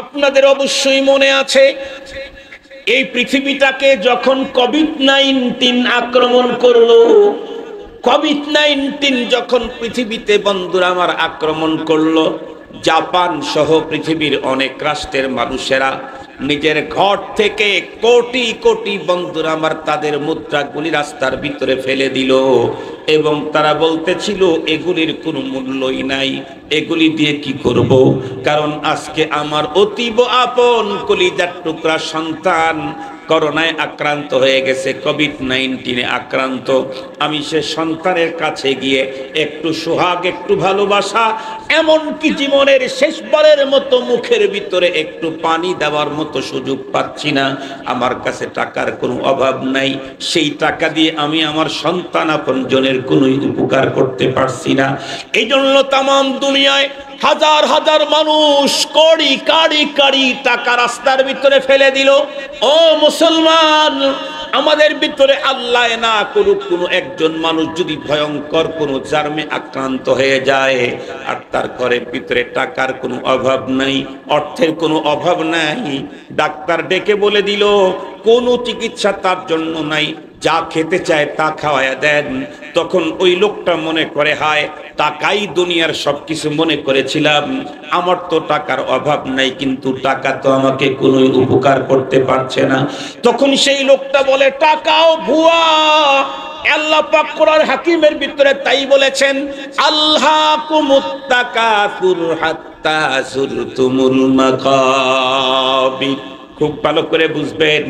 আপনাদের অবশ্যই মনে আছে, এই পৃথিবীটাকে যখন কোভিড-19 আক্রমণ করলো, কোভিড-19 যখন পৃথিবীতে বন্ধুরা আমার আক্রমণ করলো, জাপান সহ পৃথিবীর অনেক রাষ্ট্রের মানুষেরা নিজের ঘর থেকে কোটি কোটি বন্ধুরা আমার তাদের মুদ্রাগুলি রাস্তার ভিতরে ফেলে দিল এবং তারা বলতেছিল এগুলির কোনো মূল্যই নাই, এগুলি দিয়ে কি করব। কারণ আজকে আমার অতীব আপন কলিজার টুকরা সন্তান করোনায় আক্রান্ত হয়ে গেছে, কোভিড-19 আক্রান্ত। আমি সে সন্তানের কাছে গিয়ে একটু সোহাগ, একটু ভালোবাসা, এমনকি জীবনের শেষবারের মতো মুখের ভিতরে একটু পানি দেওয়ার মতো সুযোগ পাচ্ছি না। আমার কাছে টাকার কোনো অভাব নাই, সেই টাকা দিয়ে আমি আমার সন্তান আপনজনের কোনো উপকার করতে পারছি না। এই জন্য তামাম দুনিয়ায় হাজার হাজার মানুষ কোটি কাড়ি কাড়ি টাকা রাস্তার ভিতরে ফেলে দিল। ও মুসলমান, আমাদের ভিতরে আল্লাহ না করুক কোনো একজন মানুষ যদি ভয়ঙ্কর কোনো জার্মে আক্রান্ত হয়ে যায় আর তার ঘরের ভিতরে টাকার কোনো অভাব নাই, অর্থের কোনো অভাব নাই, ডাক্তার ডেকে বলে দিল কোনো চিকিৎসা তার জন্য নাই, যা খেতে চায় তা খাওয়ায়া দেন, তখন ওই লোকটা মনে করে হায় টাকাই দুনিয়ার সবকিছু মনে করেছিলাম, আমার তো টাকার অভাব নাই, কিন্তু টাকা তো আমাকে কোনো উপকার করতে পারছে না। তখন সেই লোকটা বলে টাকাও ভুয়া। আল্লাহ পাক কোরআন হাকিমের ভিতরে তাই বলেছেন, আল্লাহকুমুত তাকাসুর হাত্তা যুরতুমুল মাকাবির। খুব ভালো করে বুঝবেন,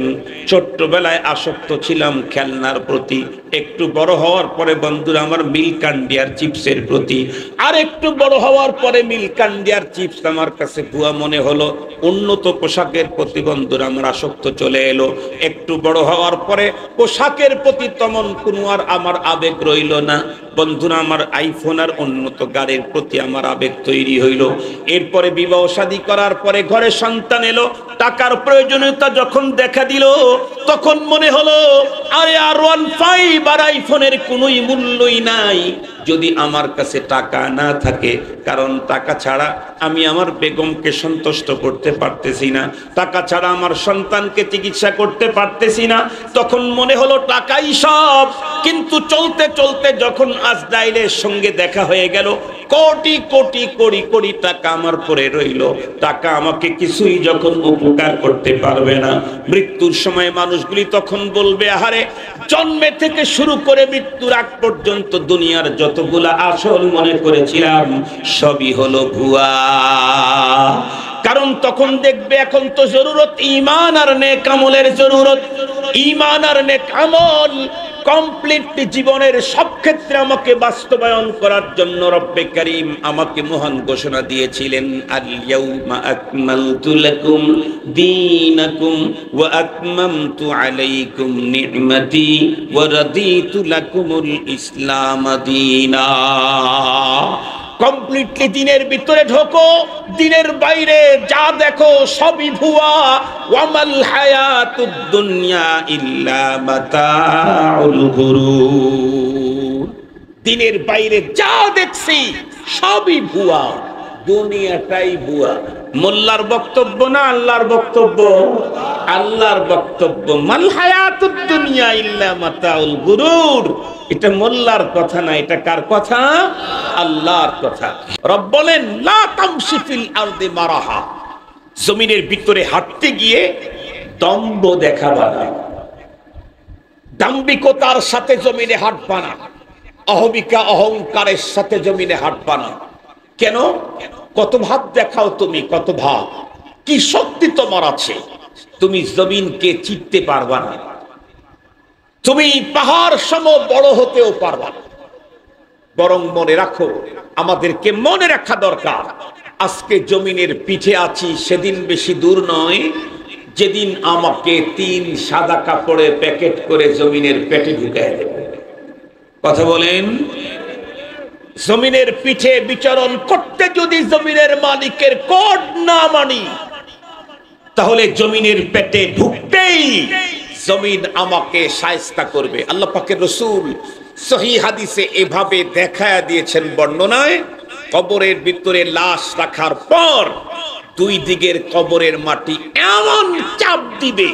ছোট্টবেলায় আসক্ত ছিলাম খেলনার প্রতি, একটু বড় হওয়ার পরে বন্ধুরা আমার মিল্ক ইন্ডিয়ার চিপসের প্রতি, আর একটু বড় হওয়ার পরে মিল্ক ইন্ডিয়ার চিপস আমার কাছে ভুয়া মনে হলো। উন্নত পোশাকের প্রতি বন্ধুরা আমার আসক্ত চলে এলো। একটু বড় হওয়ার পরে পোশাকের প্রতি তেমন কোনো আর আমার আবেগ রইল না বন্ধুরা আমার। আইফোন আর উন্নত গাড়ির প্রতি আমার আবেগ তৈরি হইল। এরপরে বিবাহ শাদী করার পরে ঘরে সন্তান এলো, টাকার প্রয়োজনীয়তা যখন দেখা দিল তখন মনে হলো আরে R15 আর আইফোনের কোনোই মূল্যই নাই যদি আমার কাছে টাকা না থাকে। কারণ টাকা ছাড়া আমি আমার বেগমকে সন্তুষ্ট করতে পারতেছি না, টাকা ছাড়া আমার সন্তানকে চিকিৎসা করতে পারতেছি না। তখন মনে হলো টাকাই সব। কিন্তু চলতে চলতে যখন আজরাইলের সঙ্গে দেখা হয়ে গেল, কোটি কোটি কোটি কোটি টাকা আমার পরে রইল, টাকা আমাকে কিছুই যখন উপকার করতে পারবে না, মৃত্যুর সময় মানুষগুলি তখন বলবে আহারে জন্মে থেকে শুরু করে মৃত্যুর আগ পর্যন্ত দুনিয়ার যতগুলা আসল মনে করেছিলাম সবই হলো ভুয়া। কারণ তখন দেখবে এখন তো জরুরত ঈমান আর নেক আমলের জরুরত। ঈমান আর নেক আমল কমপ্লিট জীবনের সব ক্ষেত্রে আমাকে বাস্তবায়ন করার জন্য রব্বে কারীম আমাকে মহান ঘোষণা দিয়েছিলেন, আল ইয়াউমা আকমালতু লাকুম দীনাকুম ওয়া আতমামতু আলাইকুম নি'মাতি ওয়া রাদিতু লাকুমুল ইসলাম দীনা। কমপ্লিটলি দিনের ভিতরে ঢোকো, দিনের বাইরে যা দেখো সবই ভুয়া। ওয়ামাল হায়াতুদ দুনিয়া ইল্লা মাতাউল গুরুর। দিনের বাইরে যা দেখছি সবই ভুয়া, দুনিয়াটাই ভুয়া। মোল্লার বক্তব্য না আল্লাহর বক্তব্য? আল্লাহর বক্তব্য। মাল হায়াতুদ দুনিয়া ইল্লা মাতাউল গুরুর। এটা মোল্লার কথা না, এটা কার কথা? আল্লাহর কথা। রব বলেন লা তামশি ফিল আরদি মারাহা, জমিনের ভিতরে হাঁটতে গিয়ে দম্ভ দেখাবা না, দাম্ভিকতার সাথে জমিনে হাঁটবা না, অহমিকা অহংকারের সাথে জমিনে হাঁটবা না। কেন? কত ভাব দেখাও তুমি, কত ভাব, কি শক্তি তোমার আছে, তুমি জমিনকে চিনতে পারবা না, তুমি পাহাড় সম বড় হতেও পারবা না। বরং মনে রাখো, আমাদেরকে মনে রাখা দরকার আজকে জমিনের পিঠে আছি, সেদিন বেশি দূর নয় যেদিন আমাকে 3 সাদা কাপড়ে প্যাকেট করে জমিনের পেটে ঢুকায় দেবে। কথা বলেন? জমিনের পিঠে বিচরণ করতে যদি জমিনের মালিকের কোড না মানি, তাহলে জমিনের পেটে ঢুকতেই জমিন আমাকে শায়েস্তা করবে। আল্লাহ পাকের রাসূল সহিহ হাদিসে এভাবে দেখায়া দিয়েছেন বর্ণনায়, কবরের ভিতরে লাশ রাখার পর দুই দিকের কবরের মাটি এমন চাপ দিবে,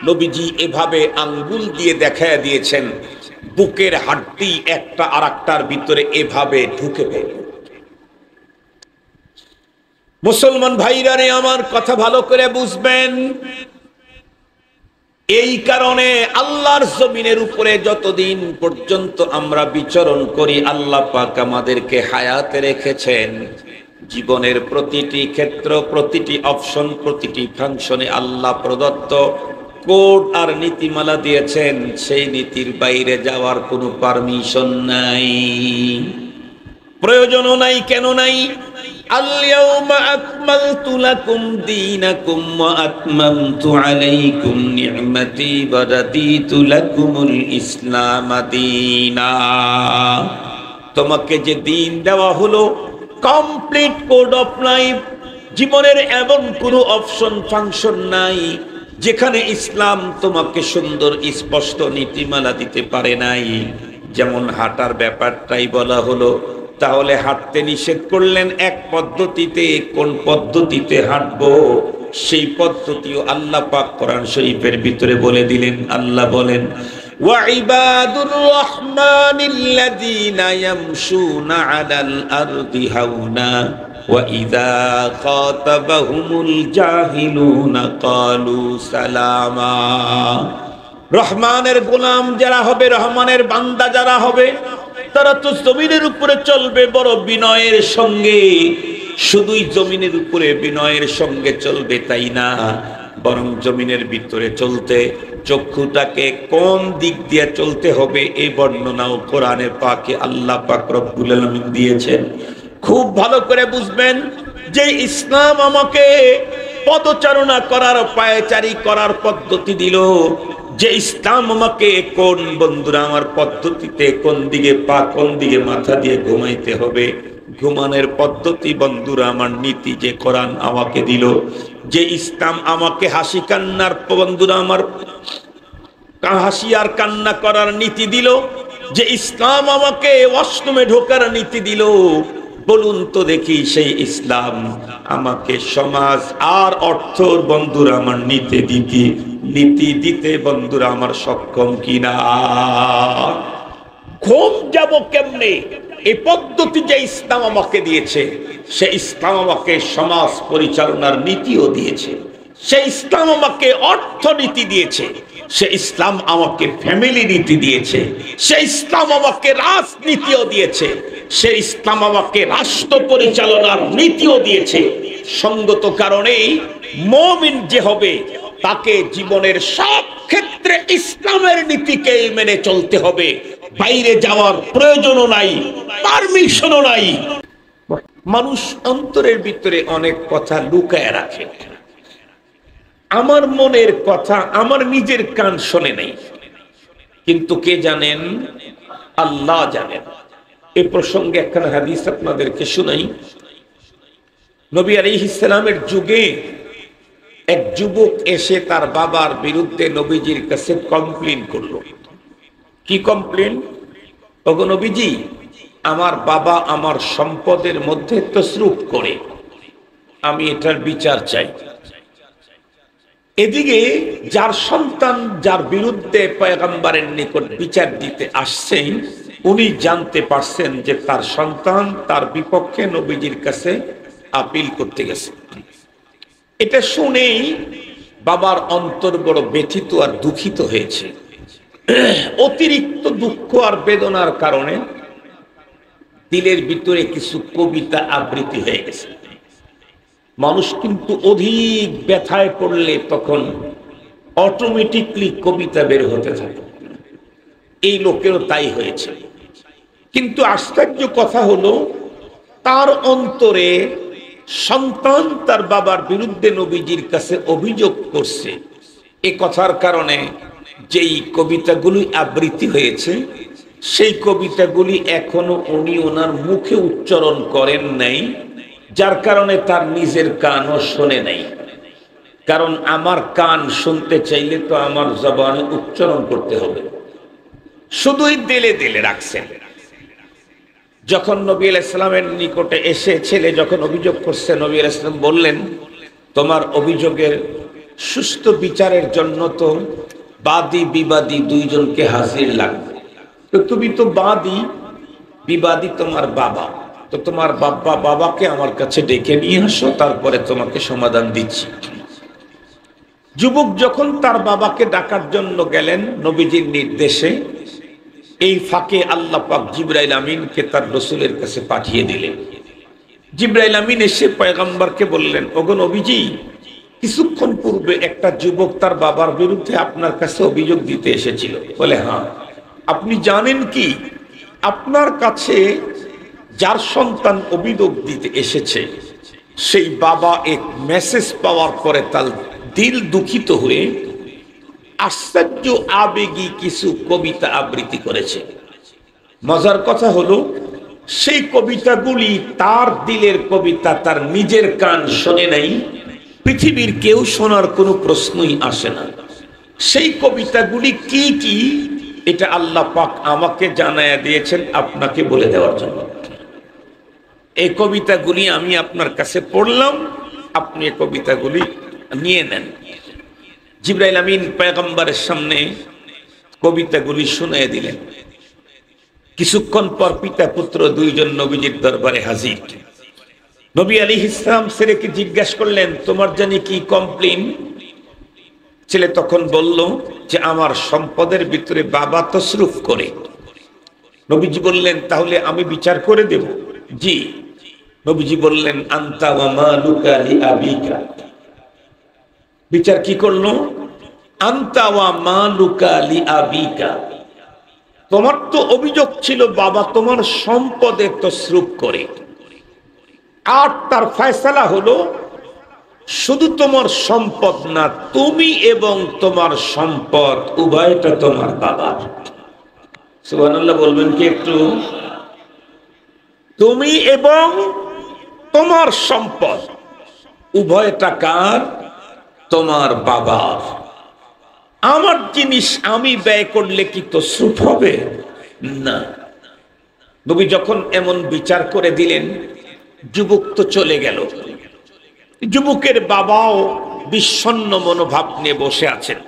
নবীজি এভাবে আঙ্গুল দিয়ে দেখায়া দিয়েছেন, বুকের হাড্ডি একটা আরেকটার ভিতরে এভাবে ঢুকে পড়বে। মুসলমান ভাইরা রে, আমার কথা ভালো করে বুঝবেন। এই কারণে আল্লাহর জমিনের উপরে যতদিন পর্যন্ত আমরা বিচরণ করি, আল্লাহ পাক আমাদেরকে হায়াতে রেখেছেন। জীবনের প্রতিটি ক্ষেত্র, প্রতিটি অপশন, প্রতিটি ফাংশনে আল্লাহ প্রদত্ত কোড আর নীতিমালা দিয়েছেন। সেই নীতির বাইরে যাওয়ার কোনো পারমিশন নাই, প্রয়োজনও নাই। কেন নাই? আল-ইয়াউমা আকমালতু লাকুম দীনাকুম ওয়া আতমামতু আলাইকুম নি'মাতি ওয়া রাদিতু লাকুমুল ইসলাম দীনা। তোমাকে যে দিন দেওয়া হলো, কমপ্লিট কোড অফ লাইফ, জীবনের এমন কোনো অপশন ফাংশন নাই যেখানে ইসলাম তোমাকে সুন্দর স্পষ্ট নীতিমালা দিতে পারে নাই। যেমন হাঁটার ব্যাপারটাই বলা হলো, তাহলে হাঁটতে নিষেধ করলেন এক পদ্ধতিতে, কোন পদ্ধতিতে হাঁটবো সেই পদ্ধতিও আল্লাহ পাক কোরআন শরীফের ভিতরে বলে দিলেন। আল্লাহ বলেন, ওয়া ইবাদুর রাহমানিল্লাযীনা ইয়ামশুনা আলাল আরদি হাওনা ওয়া ইযা খাতাবাহুমুল জাহিলুনা ক্বালু সালামা। রহমানের গোলাম যারা হবে, রহমানের বান্দা যারা হবে, তারা তো জমিনের উপরে চলবে বড় বিনয়ের সঙ্গে। শুধুই জমিনের উপরে বিনয়ের সঙ্গে চলবে তাই না, বরং জমিনের ভিতরে চলতে চক্ষুটাকে কোন দিক দিয়ে চলতে হবে এই বর্ণনাও কোরআনে পাকে আল্লাহ পাক রব্বুল আলামিন দিয়েছেন। খুব ভালো করে বুঝবেন যে ইসলাম আমাকে পদচারণা করার, পায়চারি করার পদ্ধতি দিল। যে ইসলাম আমাকে কোন, বন্ধুরা আমার, পদ্ধতিতে কোন দিকে পা, কোন দিকে মাথা দিয়ে ঘুমাইতে হবে, ঘুমানোর পদ্ধতি বন্ধুরা আমার, নীতি যে কোরআন আমাকে দিল। যে ইসলাম আমাকে হাসি কান্নার, বন্ধুরা আমার, হাসি আর কান্না করার নীতি দিল। যে ইসলাম আমাকে ওয়াশরুমে ঢোকার নীতি দিল, বলুন তো দেখি সেই ইসলাম আমাকে সমাজ আর অর্থর, বন্ধুরা আমার, নীতি দিতে বন্ধুরা আমার সক্ষম কিনা? ঘুম যাব কেমনে, এই পদ্ধতি যে ইসলাম আমাকে দিয়েছে, সে ইসলাম আমাকে সমাজ পরিচালনার নীতিও দিয়েছে। সে ইসলাম আমাকে অর্থনীতি দিয়েছে, সে ইসলাম আমাকে ফ্যামিলি নীতি দিয়েছে, সে ইসলাম আমাকে রাজনীতিও দিয়েছে, সে ইসলাম আমাকে রাষ্ট্র পরিচালনার নীতিও দিয়েছে। সঙ্গত কারণেই মুমিন যে হবে, তাকে জীবনের সব ক্ষেত্রে ইসলামের নীতিকে মেনে চলতে হবে। বাইরে যাওয়ার প্রয়োজনও নাই, পারমিশনও নাই। মানুষ অন্তরের ভিতরে অনেক কথা লুকায় রাখে। আমার মনের কথা আমার নিজের কান শোনে নাই, কিন্তু কে জানেন? আল্লাহ জানেন। এই প্রসঙ্গে একখানা হাদিস আপনাদেরকে শুনাই। নবী আলাইহিস সালামের যুগে এক যুবক এসে তার বাবার বিরুদ্ধে নবীজির কাছে কমপ্লেইন করলো। কি কমপ্লেইন? ওগো নবীজি, আমার বাবা আমার সম্পদের মধ্যে তসরুফ করে, আমি এটার বিচার চাই। এদিকে যার সন্তান, যার বিরুদ্ধে পয়গম্বরের নিকট বিচার দিতে আসছেন, উনি জানতে পারছেন যে তার সন্তান তার বিপক্ষে নবীজির কাছে আপিল করতে গেছে। এটা শুনেই বাবার অন্তর বড় ব্যথিত আর দুঃখিত হয়েছে। অতিরিক্ত দুঃখ আর বেদনার কারণে দিলের ভিতরে কিছু কবিতা আবৃত্তি হয়ে গেছে। মানুষ কিন্তু অধিক ব্যথায় পড়লে তখন অটোমেটিকলি কবিতা বের হতে থাকে। এই লোকেরও তাই হয়েছে। কিন্তু আশ্চর্য কথা হলো, তার অন্তরে সন্তান তার বাবার বিরুদ্ধে নবীজির কাছে অভিযোগ করছে, এ কথার কারণে যেই কবিতাগুলি আবৃত্তি হয়েছে, সেই কবিতাগুলি এখনো উনি ওনার মুখে উচ্চারণ করেন নাই, যার কারণে তার নিজের কানও শোনে নাই। কারণ আমার কান শুনতে চাইলে তো আমার জবানে উচ্চারণ করতে হবে, শুধুই দিলে দিলে রাখছেন। যখন নবী আলাইহিস সালামের নিকটে এসে ছেলে যখন অভিযোগ করছে, নবী আলাইহিস সালাম বললেন, তোমার অভিযোগের সুষ্ঠু বিচারের জন্য তো বাদী বিবাদী দুইজনকে হাজির লাগবে। তো তুমি তো বাদী, বিবাদী তোমার বাবা, তো তোমার বাবাকে আমার কাছে ডেকে নিয়ে আসো, তারপরে তোমাকে সমাধান দিচ্ছি। যুবক যখন তার বাবাকে ডাকার জন্য গেলেন নবীজির নির্দেশে, এই ফাঁকে আল্লাহ পাক জিবরাইল আমিনকে তার রসুলের কাছে পাঠিয়ে দিলেন। জিবরাইল আমিন এসে পয়গম্বরকে বললেন, ওগো নবীজি, কিছুক্ষণ পূর্বে একটা যুবক তার বাবার বিরুদ্ধে আপনার কাছে অভিযোগ দিতে এসেছিল। বলে, হ্যাঁ। আপনি জানেন কি, আপনার কাছে যার সন্তান অভিযোগ দিতে এসেছে সেই বাবা এক মেসেজ পাওয়ার পরে তার দিল দুঃখিত হয়ে আশ্চর্য আবেগী কিছু কবিতা আবৃত্তি করেছে। মজার কথা হলো, সেই কবিতাগুলি তার দিলের কবিতা, তার নিজের কান শোনে নাই, পৃথিবীর কেউ শোনার কোনো প্রশ্নই আসে না। সেই কবিতাগুলি কি কি এটা আল্লাহ পাক আমাকে জানায়া দিয়েছেন আপনাকে বলে দেওয়ার জন্য। এই কবিতাগুলি আমি আপনার কাছে পড়লাম, আপনি এই কবিতাগুলি নিয়ে নেন। জিবরাইল আমিন পয়গম্বরের সামনে কবিতাগুলি শুনিয়ে দিলেন। কিছুক্ষণ পর পিতা পুত্র দুইজন নবীজির দরবারে হাজির। নবী আলাইহিস সালাম ছেলেকে জিজ্ঞাসা করলেন, তোমার জানি কি কমপ্লেইন? ছেলে তখন বলল যে আমার সম্পদের ভিতরে বাবা তসরুফ করে। নবীজি বললেন, তাহলে আমি বিচার করে দেব। জি। নবীজি বললেন, আনতা ওয়া মালুকা লিআবিকা। বিচার কি করলো? আনতা ওয়া মালুকা লিআবিকা। তোমার তো অভিযোগ ছিল বাবা তোমার সম্পদে তসরুফ করে, আর তার ফয়সালা হলো শুধু তোমার সম্পদ না, তুমি এবং তোমার সম্পদ উভয়টা তোমার বাবার। সুবহানাল্লাহ বলবেন কি একটু? তুমি এবং তোমার সম্পদ উভয়টা কার? তোমার বাবার। আমার জিনিস আমি ব্যয় করলে কি তসরুফ হবে? না। নবী যখন এমন বিচার করে দিলেন, যুবক তো চলে গেল। যুবকের বাবাও বিষণ্ণ মনোভাব নিয়ে বসে আছেন,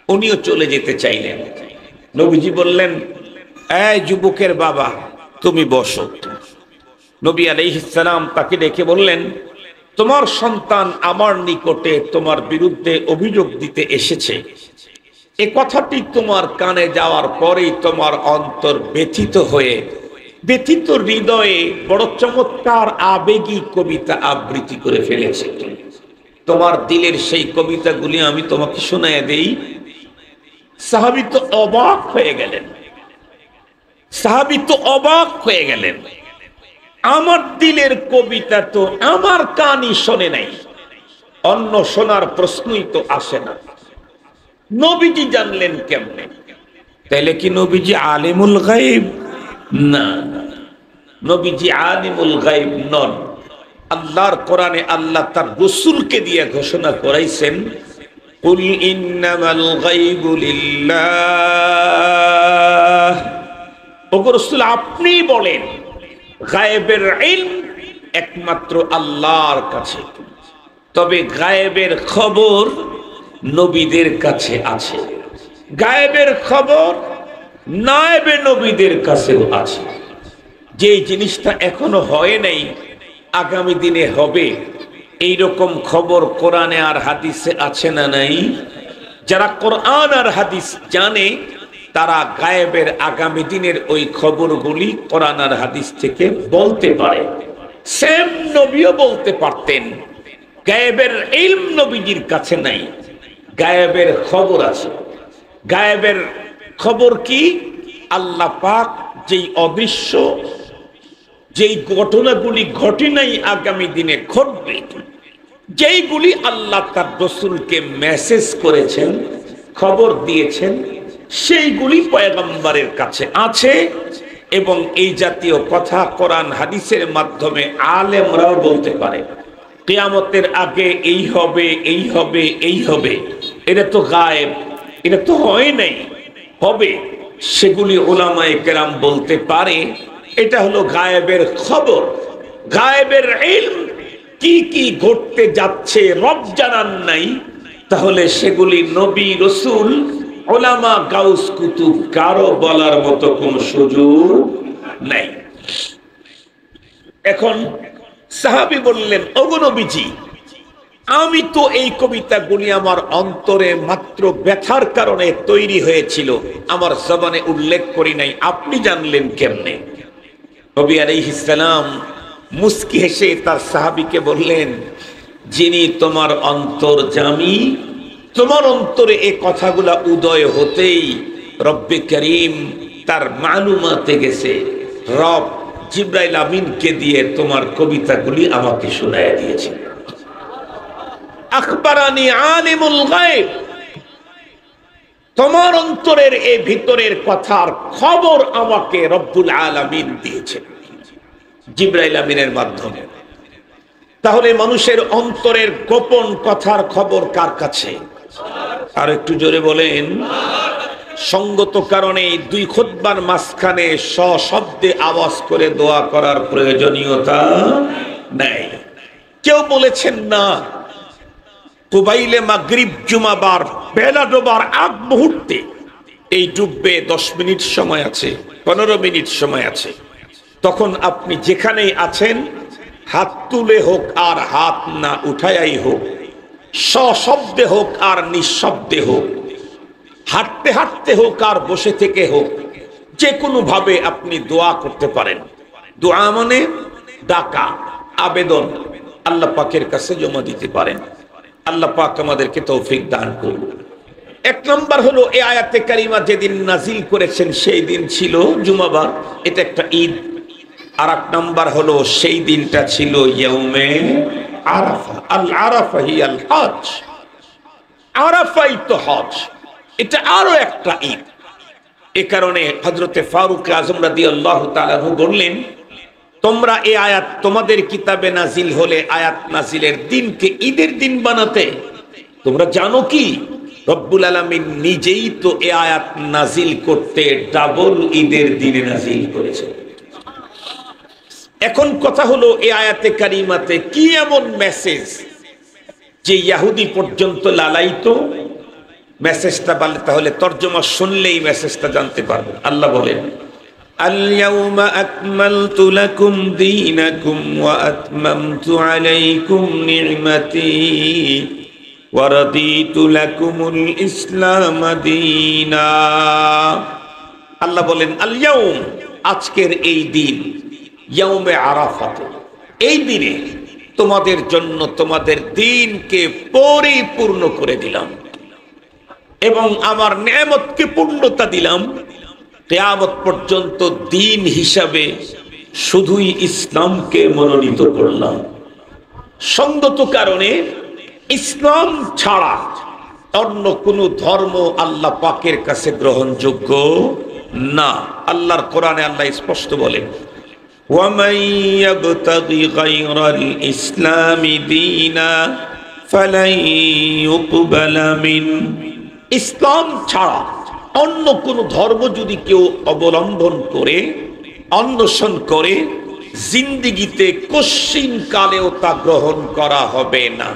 উনিও চলে যেতে চাইলেন। নবীজি বললেন, এই যুবকের বাবা, তুমি বসো। নবী আলাইহিস সালাম তাকে ডেকে বললেন, তোমার সন্তান আমার নিকটে তোমার বিরুদ্ধে অভিযোগ দিতে এসেছে। এ কথাটি তোমার কানে যাওয়ার পরেই তোমার অন্তর ব্যথিত হয়ে, ব্যথিত হৃদয়ে বড় চমৎকার আবেগী কবিতা আবৃত্তি করে ফেলেছে। তোমার দিলের সেই কবিতাগুলি আমি তোমাকে শোনায় দেই। সাহাবী তো অবাক হয়ে গেলেন। সাহাবী তো অবাক হয়ে গেলেন। আমার দিলের কবিতা তো আমার কানই শোনে নাই, অন্য শোনার প্রশ্নই তো আসে না। নবীজি জানলেন কেমনে? তাইলে কি নবীজি আলিমুল গায়ব? না, নবীজি আলিমুল গায়ব নন। আল্লাহর কোরআনে আল্লাহ তার রাসূলকে দিয়ে ঘোষণা করাইছেন, কুল ইন্নামাল গায়বু লিল্লাহ। ওগো রাসূল, আপনি বলেন গায়েবের ইলম একমাত্র আল্লাহর কাছে, তবে গায়েবের খবর নবীদের কাছে আছে। গায়েবের খবর নায়েবে নবীদের কাছেও আছে। যে জিনিসটা এখনো হয় নাই, আগামী দিনে হবে, এই রকম খবর কোরআনে আর হাদিসে আছে না নাই? যারা কোরআন আর হাদিস জানে তারা গায়েবের আগামী দিনের ওই খবরগুলি কোরআন আর হাদিস থেকে বলতে পারে। সেম নবীও বলতে পারতেন। গায়েবের ইলম নবীজির কাছে নাই, গায়েবের খবর আছে। গায়েবের খবর কি? আল্লাহ পাক যেই অদৃশ্য, যেই ঘটনাগুলি ঘটে নাই আগামী দিনে ঘটবে, যেইগুলি আল্লাহ তার রাসূলকে মেসেজ করেছেন, খবর দিয়েছেন, সেইগুলি পয়গম্বরের কাছে আছে। এবং এই জাতীয় কথা কোরআন হাদিসের মাধ্যমে আলেমরাও বলতে পারে। কিয়ামতের আগে এই হবে, এই হবে, এই হবে, এটা তো গায়েব, এটা তো হয় নাই, হবে, সেগুলি উলামায়ে কেরাম বলতে পারে। এটা হলো গায়েবের খবর। গায়েবের ইলম কি কি ঘটতে যাচ্ছে রব জানান নাই, তাহলে সেগুলি নবী রসুল ওলামা গাউস কুতুব কারো বলার মতো কোন সুযোগ নাই। এখন সাহাবী বললেন, ওগো নবীজি, আমি তো এই কবিতাগুলি আমার অন্তরে মাত্র ব্যথার কারণে তৈরি হয়েছিল, আমার জবানে উল্লেখ করি নাই, আপনি জানলেন কেমনে? নবী আলাইহিস সালাম মুস্কি হেসে তার সাহাবীকে বললেন, যিনি তোমার অন্তর্যামী, তোমার অন্তরে এই কথাগুলা উদয় হতেই রব্বে করিম তার মালুমাতে গেছে, রব জিবরাইল আমিনকে দিয়ে তোমার কবিতাগুলি আমাকে শোনায়া দিয়েছে। আখবারানি আলিমুল গায়ব, তোমার অন্তরের এই ভিতরের কথার খবর আমাকে রব্বুল আলামিন দিয়েছেন জিবরাইল আমিনের মাধ্যমে। তাহলে মানুষের অন্তরের গোপন কথার খবর কার কাছে? আর একটু জোরে বলেন। সঙ্গত কারণে দুই খুতবার মাঝখানে সশব্দে আওয়াজ করে দোয়া করার প্রয়োজনীয়তা নেই। কেউ বলেছেন না কুবাইলে মাগরিব জুমাবার বেলা ডোবার আগ মুহূর্তে, এই ডুববে 10 মিনিট সময় আছে, 15 মিনিট সময় আছে, তখন আপনি যেখানেই আছেন হাত তুলে হোক আর হাত না উঠায়াই হোক, সশব্দে হোক আর নিঃশব্দে হোক, হাঁটতে হাঁটতে হোক আর বসে থেকে হোক, যে কোনো ভাবে আপনি দোয়া করতে পারেন। দোয়া মানে ডাকা, আবেদন আল্লাহ পাকের কাছে জমা দিতে পারেন। আল্লাহ পাক আমাদেরকে তৌফিক দান করুন। এক নম্বর হলো এই আয়াতে কারিমা যেদিন নাজিল করেছেন সেই দিন ছিল জুমাবার, এটা একটা ঈদ। আর এক নম্বর হলো সেই দিনটা ছিল ইয়াউমে আরাফা। আল আরাফা হিয়াল হজ, আরাফাই তো হজ, এটা আরো একটা ঈদ। এ কারণে হযরতে ফারুক আযম রাদিয়াল্লাহু তাআলা বললেন, তোমরা এই আয়াত তোমাদের কিতাবে নাজিল হলে আয়াত নাজিলের দিনকে ঈদের দিন বানাতে, তোমরা জানো কি রব্বুল আলামিন নিজেই তো এই আয়াত নাজিল করতে ডাবল ঈদের দিনে নাজিল করেছে। এখন কথা হলো এই আয়াতে কারিমাতে কি এমন মেসেজ যে ইহুদি পর্যন্ত লালাইতো? মেসেজটা বলে, তাহলে তরজমা শুনলেই মেসেজটা জানতে পারবে। আল্লাহ বলেন, আল-ইয়াউমা আকমালতু লাকুম দীনাকুম ওয়া আতমামতু আলাইকুম নি'মাতি ওয়া রাদিতু লাকুমুল ইসলাম দীনা। আল্লাহ বলেন, আল-ইয়াউম, আজকের এই দিন, ইয়াউমে আরাফাত, এই দিনে তোমাদের জন্য তোমাদের দিনকে পরিপূর্ণ করে দিলাম এবং আমার নেয়ামতকে পূর্ণতা দিলাম। কিয়ামত পর্যন্ত দিন হিসাবে শুধুই ইসলামকে মনোনীত করলাম। সঙ্গত কারণে ইসলাম ছাড়া অন্য কোনো ধর্ম আল্লাহ পাকের কাছে গ্রহণযোগ্য না। আল্লাহর কোরআনে আল্লাহ স্পষ্ট বলেন, وَمَن يَبْتَغِ غَيْرَ الْإِسْلَامِ دِينًا فَلَن يُقْبَلَ مِنْهُ। ইসলাম ছাড়া অন্য কোন ধর্ম যদি কেউ অবলম্বন করে, অন্বেষণ করে, জিন্দেগিতে কশিন কালেও তা গ্রহণ করা হবে না।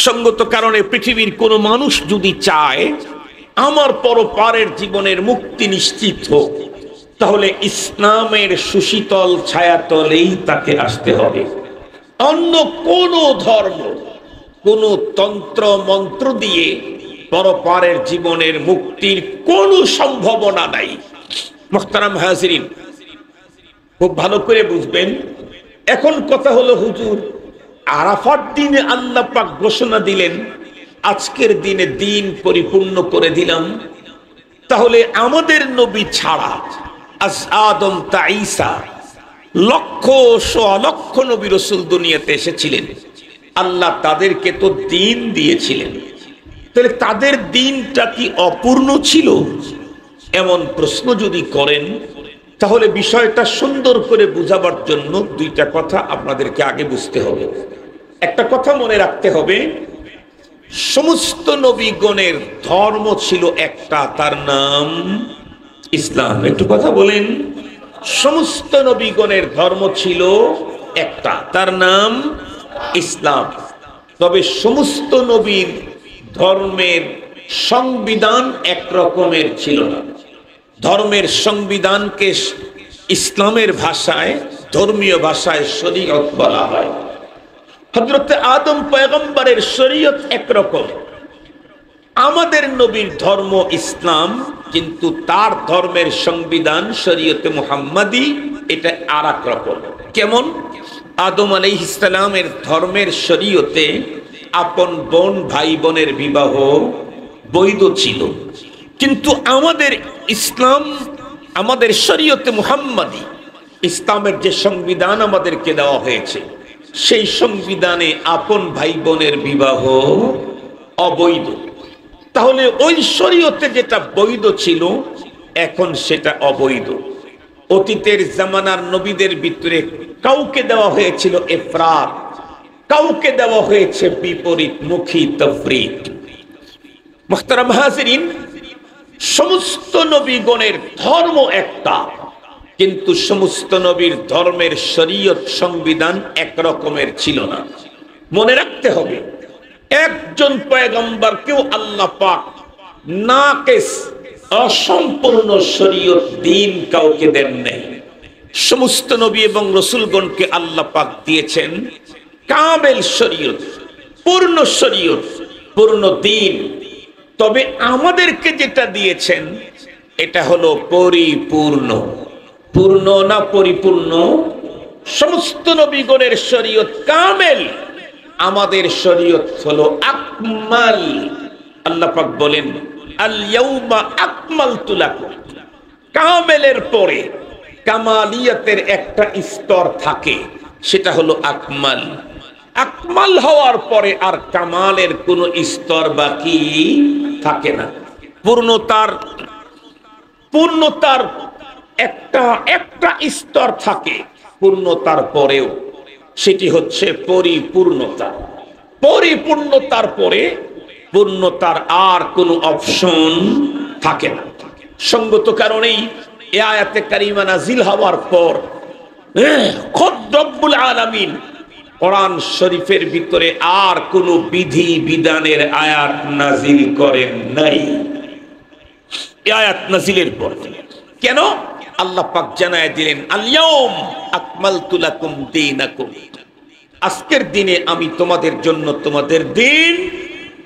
সঙ্গত কারণে পৃথিবীর কোন মানুষ যদি চায় আমার পরপারের জীবনের মুক্তি নিশ্চিত হোক, তাহলে ইসলামের সুশীতল ছায়াতলেই তাকে আসতে হবে। অন্য কোন ধর্ম, কোন তন্ত্র মন্ত্র দিয়ে পরপারের জীবনের মুক্তির কোনো সম্ভাবনা নাই। মুহতারাম হাজিরিন, খুব ভালো করে বুঝবেন। এখন কথা হলো, হুজুর আরাফার দিনে আল্লাহ পাক ঘোষণা দিলেন আজকের দিনে দিন পরিপূর্ণ করে দিলাম, তাহলে আমাদের নবী ছাড়া আজ আদম তা ঈসা লক্ষ লক্ষ নবী রাসূল দুনিয়াতে এসেছিলেন, আল্লাহ তাদেরকে তো দিন দিয়েছিলেন, তাহলে তাদের দিনটা কি অপূর্ণ ছিল? এমন প্রশ্ন যদি করেন, তাহলে বিষয়টা সুন্দর করে বুঝাবার জন্য দুইটা কথা আপনাদেরকে আগে বুঝতে হবে। একটা কথা মনে রাখতে হবে, সমস্ত নবীগণের ধর্ম ছিল একটা, তার নাম ইসলাম। একটু কথা বলেন। সমস্ত নবীগণের ধর্ম ছিল একটা, তার নাম ইসলাম। তবে সমস্ত নবীর ধর্মের সংবিধান একরকমের ছিল না। ধর্মের সংবিধানকে ইসলামের ভাষায়, ধর্মীয় ভাষায় শরীয়ত বলা হয়। হযরত আদম পয়গম্বরের শরীয়ত একরকম, আমাদের নবীর ধর্ম ইসলাম, কিন্তু তার ধর্মের সংবিধান শরীয়তে মুহাম্মাদি এটা আরেক রকম। কেমন? আদম আলাইহিস সালামের ধর্মের শরীয়তে আপন বোন ভাই বোনের বিবাহ বৈধ ছিল, কিন্তু আমাদের ইসলাম, আমাদের শরীয়তে মুহাম্মাদি ইসলামের যে সংবিধান আমাদেরকে দেওয়া হয়েছে, সেই সংবিধানে আপন ভাই বোনের বিবাহ অবৈধ। তাহলে ওই শরীয়তে যেটা বৈধ ছিল এখন সেটা অবৈধ। অতীতের জামানার নবীদের ভিতরে কাউকে দেওয়া হয়েছিল ইফরাত, কাউকে দেওয়া হয়েছে বিপরীতমুখী তাফরীত। মুহতারাম হাজিরিন, সমস্ত নবীগণের ধর্ম একটা, কিন্তু সমস্ত নবীর ধর্মের শরীয়ত সংবিধান একরকমের ছিল না। মনে রাখতে হবে, একজন পয়গম্বরকেও আল্লাহ পাক নাকিস, অসম্পূর্ণ শরীয়ত দিন কাউকে দেন নাই। সমস্ত নবী এবং রাসূলগণকে আল্লাহ পাক দিয়েছেন কামেল শরীয়ত, পূর্ণ শরীয়ত, পূর্ণ দিন। তবে আমাদেরকে যেটা দিয়েছেন এটা হলো পরিপূর্ণ। পূর্ণ না পরিপূর্ণ? সমস্ত নবীগণের শরীয়ত কামেল, আমাদের শরীয়ত হলো আকমাল। আল্লাহ পাক বলেন আল ইয়াউমা আকমালতু লাকুম। কামেলের পরে কামালিয়াতের একটা স্তর থাকে, সেটা হলো আকমাল। আকমাল হওয়ার পরে আর কামালের কোনো স্তর বাকি থাকে না। পূর্ণতার একটা স্তর থাকে পূর্ণতার পরেও, সেটি হচ্ছে পরিপূর্ণতা। পরিপূর্ণতার পরে পূর্ণতার আর কোনো অপশন থাকে না। সঙ্গত কারণেই এই আয়াতে কারিমা নাজিল হওয়ার পর খোদ রব্বুল আলামিন কোরআন শরীফের ভিতরে আর কোনো বিধি বিধানের আয়াত নাজিল করেন নাই। এই আয়াত নাজিলের পর কেন? আল্লাহ পাক জানায় দিলেন আল ইয়াউম আকমালতু লাকুম দীনাকুম, আজকের দিনে আমি তোমাদের জন্য তোমাদের দিন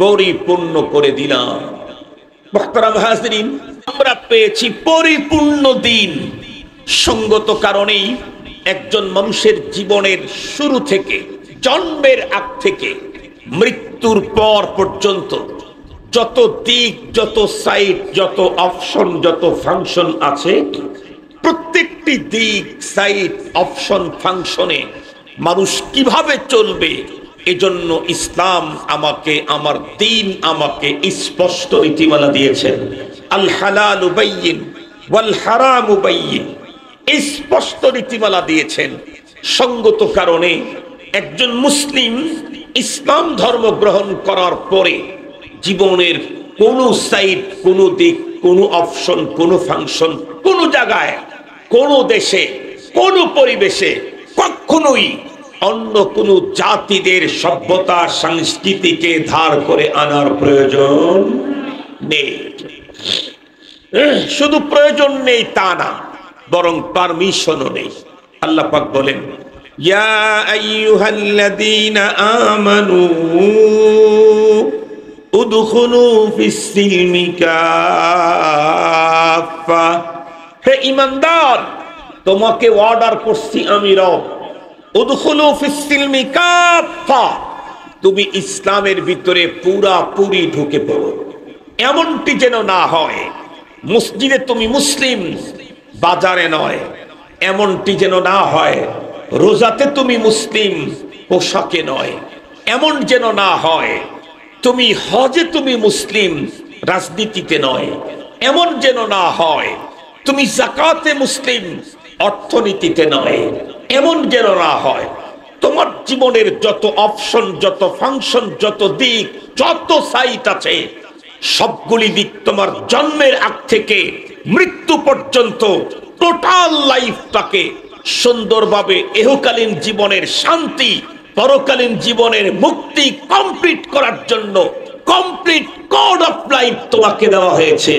পরিপূর্ণ করে দিলাম। মুহতারাম হাজিরিন, আমরা পেয়েছি পরিপূর্ণ দিন। সঙ্গত কারণেই একজন মানুষের জীবনের শুরু থেকে, জন্মের আগ থেকে মৃত্যুর পর পর্যন্ত যত দিক, যত সাইড, যত অপশন, যত ফাংশন আছে, প্রত্যেকটি দিক, সাইড, অপশন, ফাংশনে মানুষ কিভাবে চলবে, এজন্য ইসলাম আমাকে, আমার দ্বীন আমাকে স্পষ্ট নীতিমালা দিয়েছেন। আল হালালু বাইয়িন ওয়াল হারামু বাইয়িন, স্পষ্ট নীতিমালা দিয়েছেন। সঙ্গত কারণে একজন মুসলিম ইসলাম ধর্ম গ্রহণ করার পরে জীবনের কোনো সাইড, কোনো দিক, কোনো অপশন, কোনো ফাংশন, কোনো জায়গায়, কোনো দেশে, কোনো পরিবেশে কখনোই অন্য কোনো জাতিদের সভ্যতা সংস্কৃতিকে ধার করে আনার প্রয়োজন নেই। শুধু প্রয়োজন নেই তা না, বরং পারমিশনও নেই। আল্লাহ পাক বলেন ইয়া আইয়ুহাল্লাযীনা আমানু উদখুলু ফিস-সিলমি কাফা, হে ঈমানদার, তোমাকে অর্ডার করছি আমি রব, উদখুলু ফিস-সিলমি কাফা, তুমি ইসলামের ভিতরে পুরাপুরি ঢুকে পড়ো। এমনটি যেন না হয় মসজিদে তুমি মুসলিম, বাজারে নয়। এমনটি যেন না হয় রোজাতে তুমি মুসলিম, পোশাকে নয়। এমন যেন না হয় তুমি হজে তুমি মুসলিম, রাজনীতিতে নয়। এমন যেন না হয় তুমি যাকাতে মুসলিম, অর্থনীতিতে নয়। এমন যেন না হয় তোমার জীবনের যত অপশন, যত ফাংশন, যত দিক, যত সাইট আছে, সবগুলি দিক তোমার জন্মের আগ থেকে মৃত্যু পর্যন্ত টোটাল লাইফটাকে সুন্দরভাবে ইহকালীন জীবনের শান্তি, পরকালীন জীবনের মুক্তি কমপ্লিট করার জন্য কমপ্লিট কোড অফ লাইফ তোমাকে দেওয়া হয়েছে।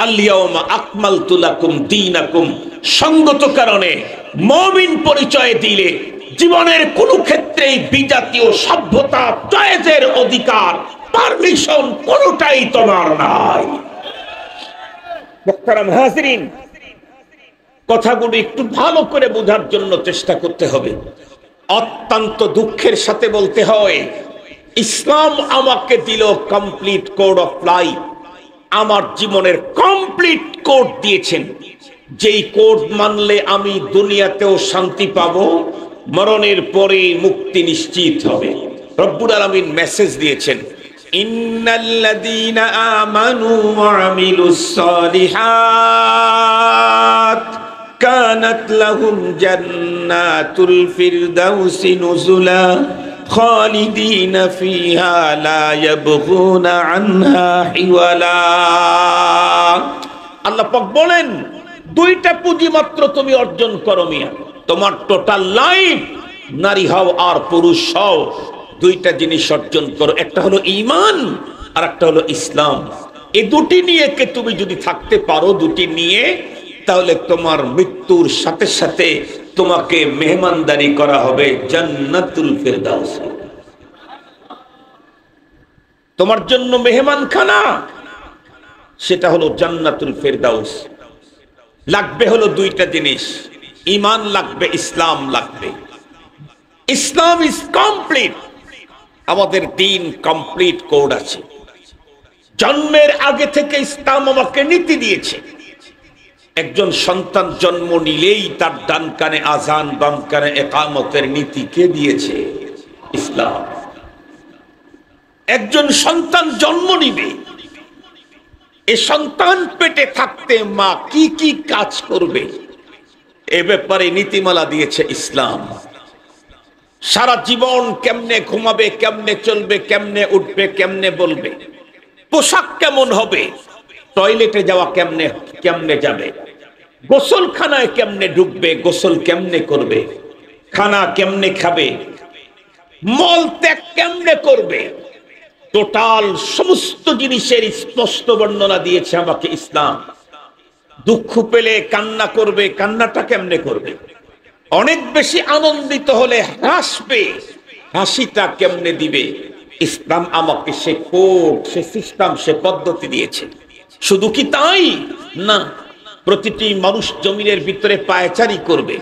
আল-ইয়াউমা আকমালতু লাকুম দীনাকুম। সঙ্গত কারণে মুমিন পরিচয় দিলে জীবনের কোনো ক্ষেত্রেই বিজাতীয় সভ্যতা চয়েসের অধিকার, পারমিশন কোনোটাই তোমার নাই। মুহতারাম হাজিরিন, কথাগুলো একটু ভালো করে বোঝার জন্য চেষ্টা করতে হবে। অত্যন্ত দুঃখের সাথে বলতে হয়, ইসলাম আমাকে দিল কমপ্লিট কোড অফ লাইফ, আমার জীবনের কমপ্লিট কোড দিয়েছেন। যেই কোড মানলে আমি দুনিয়াতেও শান্তি পাবো, মরণের পরে মুক্তি নিশ্চিত হবে। রব্বুল আলামিন মেসেজ দিয়েছেন, ইন্নাল্লাযীনা আমানু ওয়া আমিলুস সালিহাত কানাত লাহুম জান্নাতুল ফিরদাউসি নুজুলা খালিদিনা ফিহা লা ইয়াবগুনা আনহা হিওয়ালা। আল্লাহ পাক বলেন, দুইটা পুঁজি মাত্র তুমি অর্জন করো মিয়া, তোমার টোটাল লাইফ, নারী হও আর পুরুষ হও, দুইটা জিনিস অর্জন করো। একটা হলো ঈমান আর একটা হলো ইসলাম। এই দুটি নিয়ে কে তুমি যদি থাকতে পারো, দুটি নিয়ে, তাহলে তোমার মৃত্যুর সাথে সাথে তোমাকে মেহমানদারি করা হবে জান্নাতুল ফিরদাউস। তোমার জন্য মেহমানখানা, সেটা হলো জান্নাতুল ফিরদাউস। লাগবে হলো দুইটা জিনিস, ঈমান লাগবে, ইসলাম লাগবে। ইসলাম ইজ কমপ্লিট, আমাদের দিন কমপ্লিট কোড আছে। জন্মের আগে থেকে ইসলাম আমাকে নীতি দিয়েছে। একজন সন্তান জন্ম নিলেই তার ডান কানে আজান, বাম কানে ইকামতের নীতি কে দিয়েছে? ইসলাম। একজন সন্তান জন্ম নিবে, এ সন্তান পেটে থাকতে মা কি কি কাজ করবে, এ ব্যাপারে নীতিমালা দিয়েছে ইসলাম। সারা জীবন কেমনে ঘুমাবে, কেমনে চলবে, কেমনে উঠবে, কেমনে বলবে, পোশাক কেমন হবে, টয়লেটে যাওয়া কেমনে কেমনে যাবে, গোসলখানায় কেমনে ঢুকবে, গোসল কেমনে করবে, খানা কেমনে খাবে, মল ত্যাগ কেমনে করবে, টোটাল সমস্ত জিনিসের স্পষ্ট বর্ণনা দিয়েছে আমাকে ইসলাম। দুঃখ পেলে কান্না করবে, কান্নাটা কেমনে করবে, অনেক বেশি আনন্দিত হলে হাসবে, হাসিটা কেমনে দিবে, ইসলাম আমাকে সে কোড, সে সিস্টেম, সে পদ্ধতি দিয়েছে। শুধু কি তাই না, প্রতিটি মানুষ জমিনের ভিতরে পায়চারি করবে,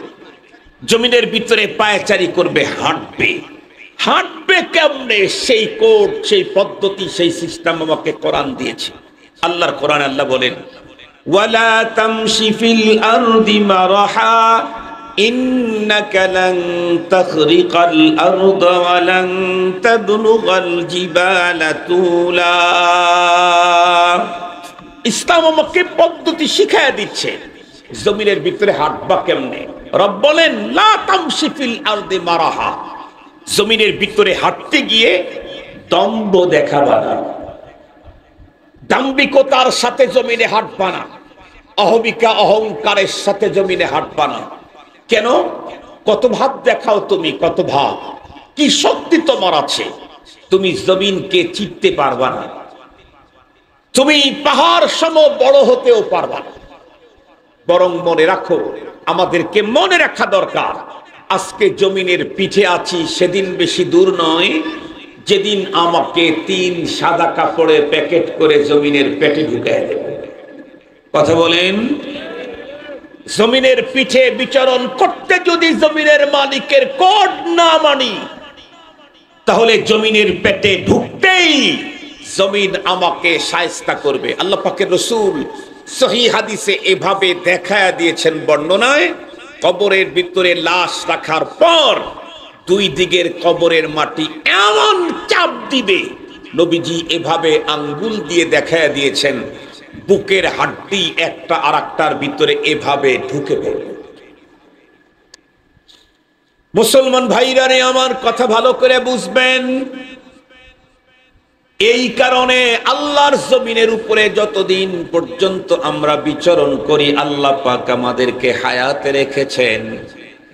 জমিনের ভিতরে পায়চারি করবে, হাঁটবে। হাঁটবে কেমনে, সেই কোড, সেই পদ্ধতি, সেই সিস্টেম আমাকে কোরআন দিয়েছে। আল্লাহর কোরআন আল্লাহ বলেন, ওয়ালা তামশি ফিল আরদি মারহা ইন্নাকা লান তাখরিকাল আরদা ওয়া লান তাবলুগাল জিবালা তুলা। ইসলাম আমাকে পদ্ধতি শিখায়া দিচ্ছে, জমিনের ভিতরে হাঁটবা কেমনে। রব বলেন, লা তামশি ফিল আরদি মারহা, জমিনের ভিতরে হাঁটতে গিয়ে দম্ভ দেখাবা না, দাম্ভিকতার সাথে জমিনে হাঁটবা না, অহমিকা অহংকারের সাথে জমিনে হাঁটবা না। কেন? কত ভাব দেখাও তুমি, কত ভাব, কি শক্তি তোমার আছে, তুমি জমিনকে চিনতে পারবা না, তুমি পাহাড় সম বড় হতেও পারবা না। বরং মনে রাখো, আমাদেরকে মনে রাখা দরকার, আজকে জমিনের পিঠে আছি, সেদিন বেশি দূর নয় যেদিন আমাকে 3 সাদা কাপড়ে প্যাকেট করে জমিনের পেটে ঢুকায় দেবে। কথা বলেন, জমিনের পিঠে বিচরণ করতে যদি জমিনের মালিকের কোড না মানি, তাহলে জমিনের পেটে ঢুকতেই জমিন আমাকে শায়েস্তা করবে। আল্লাহ পাকের রাসূল সহিহ হাদিসে এভাবে দেখায়া দিয়েছেন বর্ণনায়, কবরের ভিতরে লাশ রাখার পর 2 দিকের কবরের মাটি এমন চাপ দিবে, নবীজি এভাবে আঙ্গুল দিয়ে দেখায়া দিয়েছেন, বুকের হাড্ডি একটা আরেকটার ভিতরে এভাবে ঢুকে পড়বে। মুসলমান ভাইরা রে, আমার কথা ভালো করে বুঝবেন। এই কারণে আল্লাহর জমিনের উপরে যতদিন পর্যন্ত আমরা বিচরণ করি, আল্লাহ পাক আমাদেরকে হায়াতে রেখেছেন,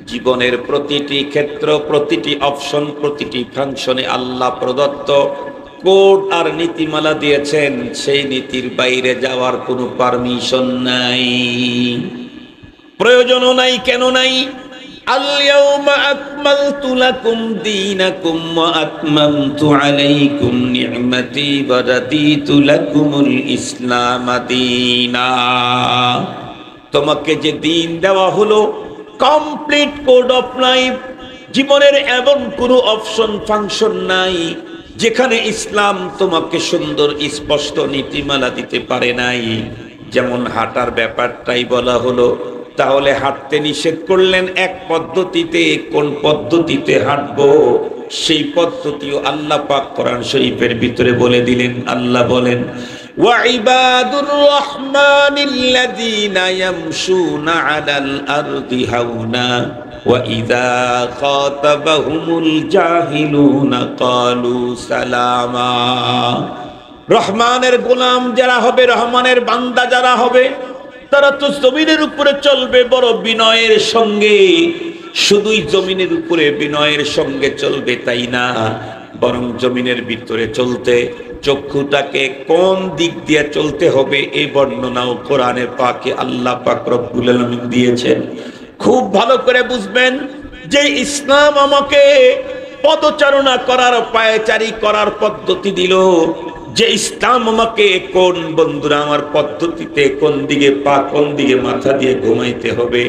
জীবনের প্রতিটি ক্ষেত্র, প্রতিটি অপশন, প্রতিটি ফাংশনে আল্লাহ প্রদত্ত কোড আর নীতিমালা দিয়েছেন। সেই নীতির বাইরে যাওয়ার কোনো পারমিশন নাই, প্রয়োজনও নাই। কেন নাই? আল-ইয়াউমা আকমালতু লাকুম দীনাকুম ওয়া আতমামতু আলাইকুম নি'মাতি ওয়া রাদিতু লাকুমুল ইসলাম দীনা। তোমাকে যে দিন দেওয়া হলো, কমপ্লিট কোড অফ লাইফ, জীবনের এমন কোনো অপশন ফাংশন নাই যেখানে ইসলাম তোমাকে সুন্দর স্পষ্ট নীতিমালা দিতে পারে নাই। যেমন হাঁটার ব্যাপারটাই বলা হলো, তাহলে হাঁটতে নিষেধ করলেন এক পদ্ধতিতে, কোন পদ্ধতিতে হাঁটবো সেই পদ্ধতিও আল্লাহ পাক কোরআন শরীফের ভিতরে বলে দিলেন। আল্লাহ বলেন, ওয়া ইবাদুর রাহমানিল্লাযীনা ইয়ামশুনা আলাল আরদি হাওনা ওয়া ইযা খাতাবাহুমুল জাহিলুনা ক্বালু সালামা। রহমানের গোলাম যারা হবে, রহমানের বান্দা যারা হবে, তারা তো জমিনের উপরে চলবে বড় বিনয়ের সঙ্গে। শুধুই জমিনের উপরে বিনয়ের সঙ্গে চলবে তাই না, বরং জমিনের ভিতরে চলতে চক্ষুটাকে কোন দিক দিয়ে চলতে হবে এই বর্ণনাও কোরআনে পাকে আল্লাহ পাক রব্বুল আলামিন দিয়েছেন। খুব ভালো করে বুঝবেন যে ইসলাম আমাকে পদচারণা করার, পায়চারি করার পদ্ধতি দিল। যে ইসলাম আমাকে কোন, বন্ধুরা আমার, পদ্ধতিতে কোন দিকে পা, কোন দিকে মাথা দিয়ে ঘুমাইতে হবে,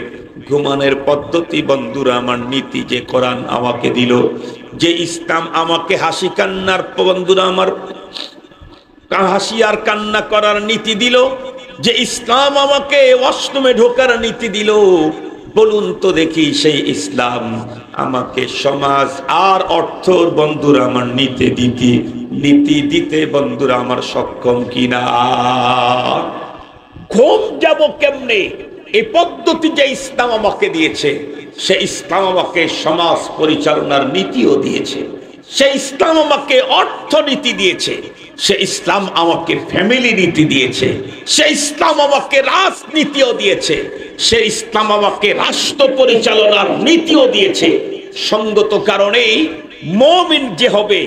ঘুমানোর পদ্ধতি বন্ধুরা আমার নীতি যে কোরআন আমাকে দিল। যে ইসলাম আমাকে হাসি কান্নার, বন্ধুরা আমার, হাসি আর কান্না করার নীতি দিল, যে ইসলাম আমাকে ওয়াশরুমে ঢোকার নীতি দিল, বলুন তো দেখি সেই ইসলাম আমাকে সমাজ আর অর্থর, বন্ধুরা আমার, নীতি দিতে বন্ধুরা আমার সক্ষম কিনা? ঘুম যাব কেমনে, এই পদ্ধতি যে ইসলাম আমাকে দিয়েছে, সে ইসলাম আমাকে সমাজ পরিচালনার নীতিও দিয়েছে। সে ইসলাম আমাকে অর্থনীতি দিয়েছে। সে ইসলাম আমাকে ফ্যামিলি নীতি দিয়েছে। সে ইসলাম আমাকে রাজনীতিও দিয়েছে। সে ইসলাম আমাকে রাষ্ট্র পরিচালনার নীতিও দিয়েছে। সঙ্গত কারণেই মুমিন যে হবে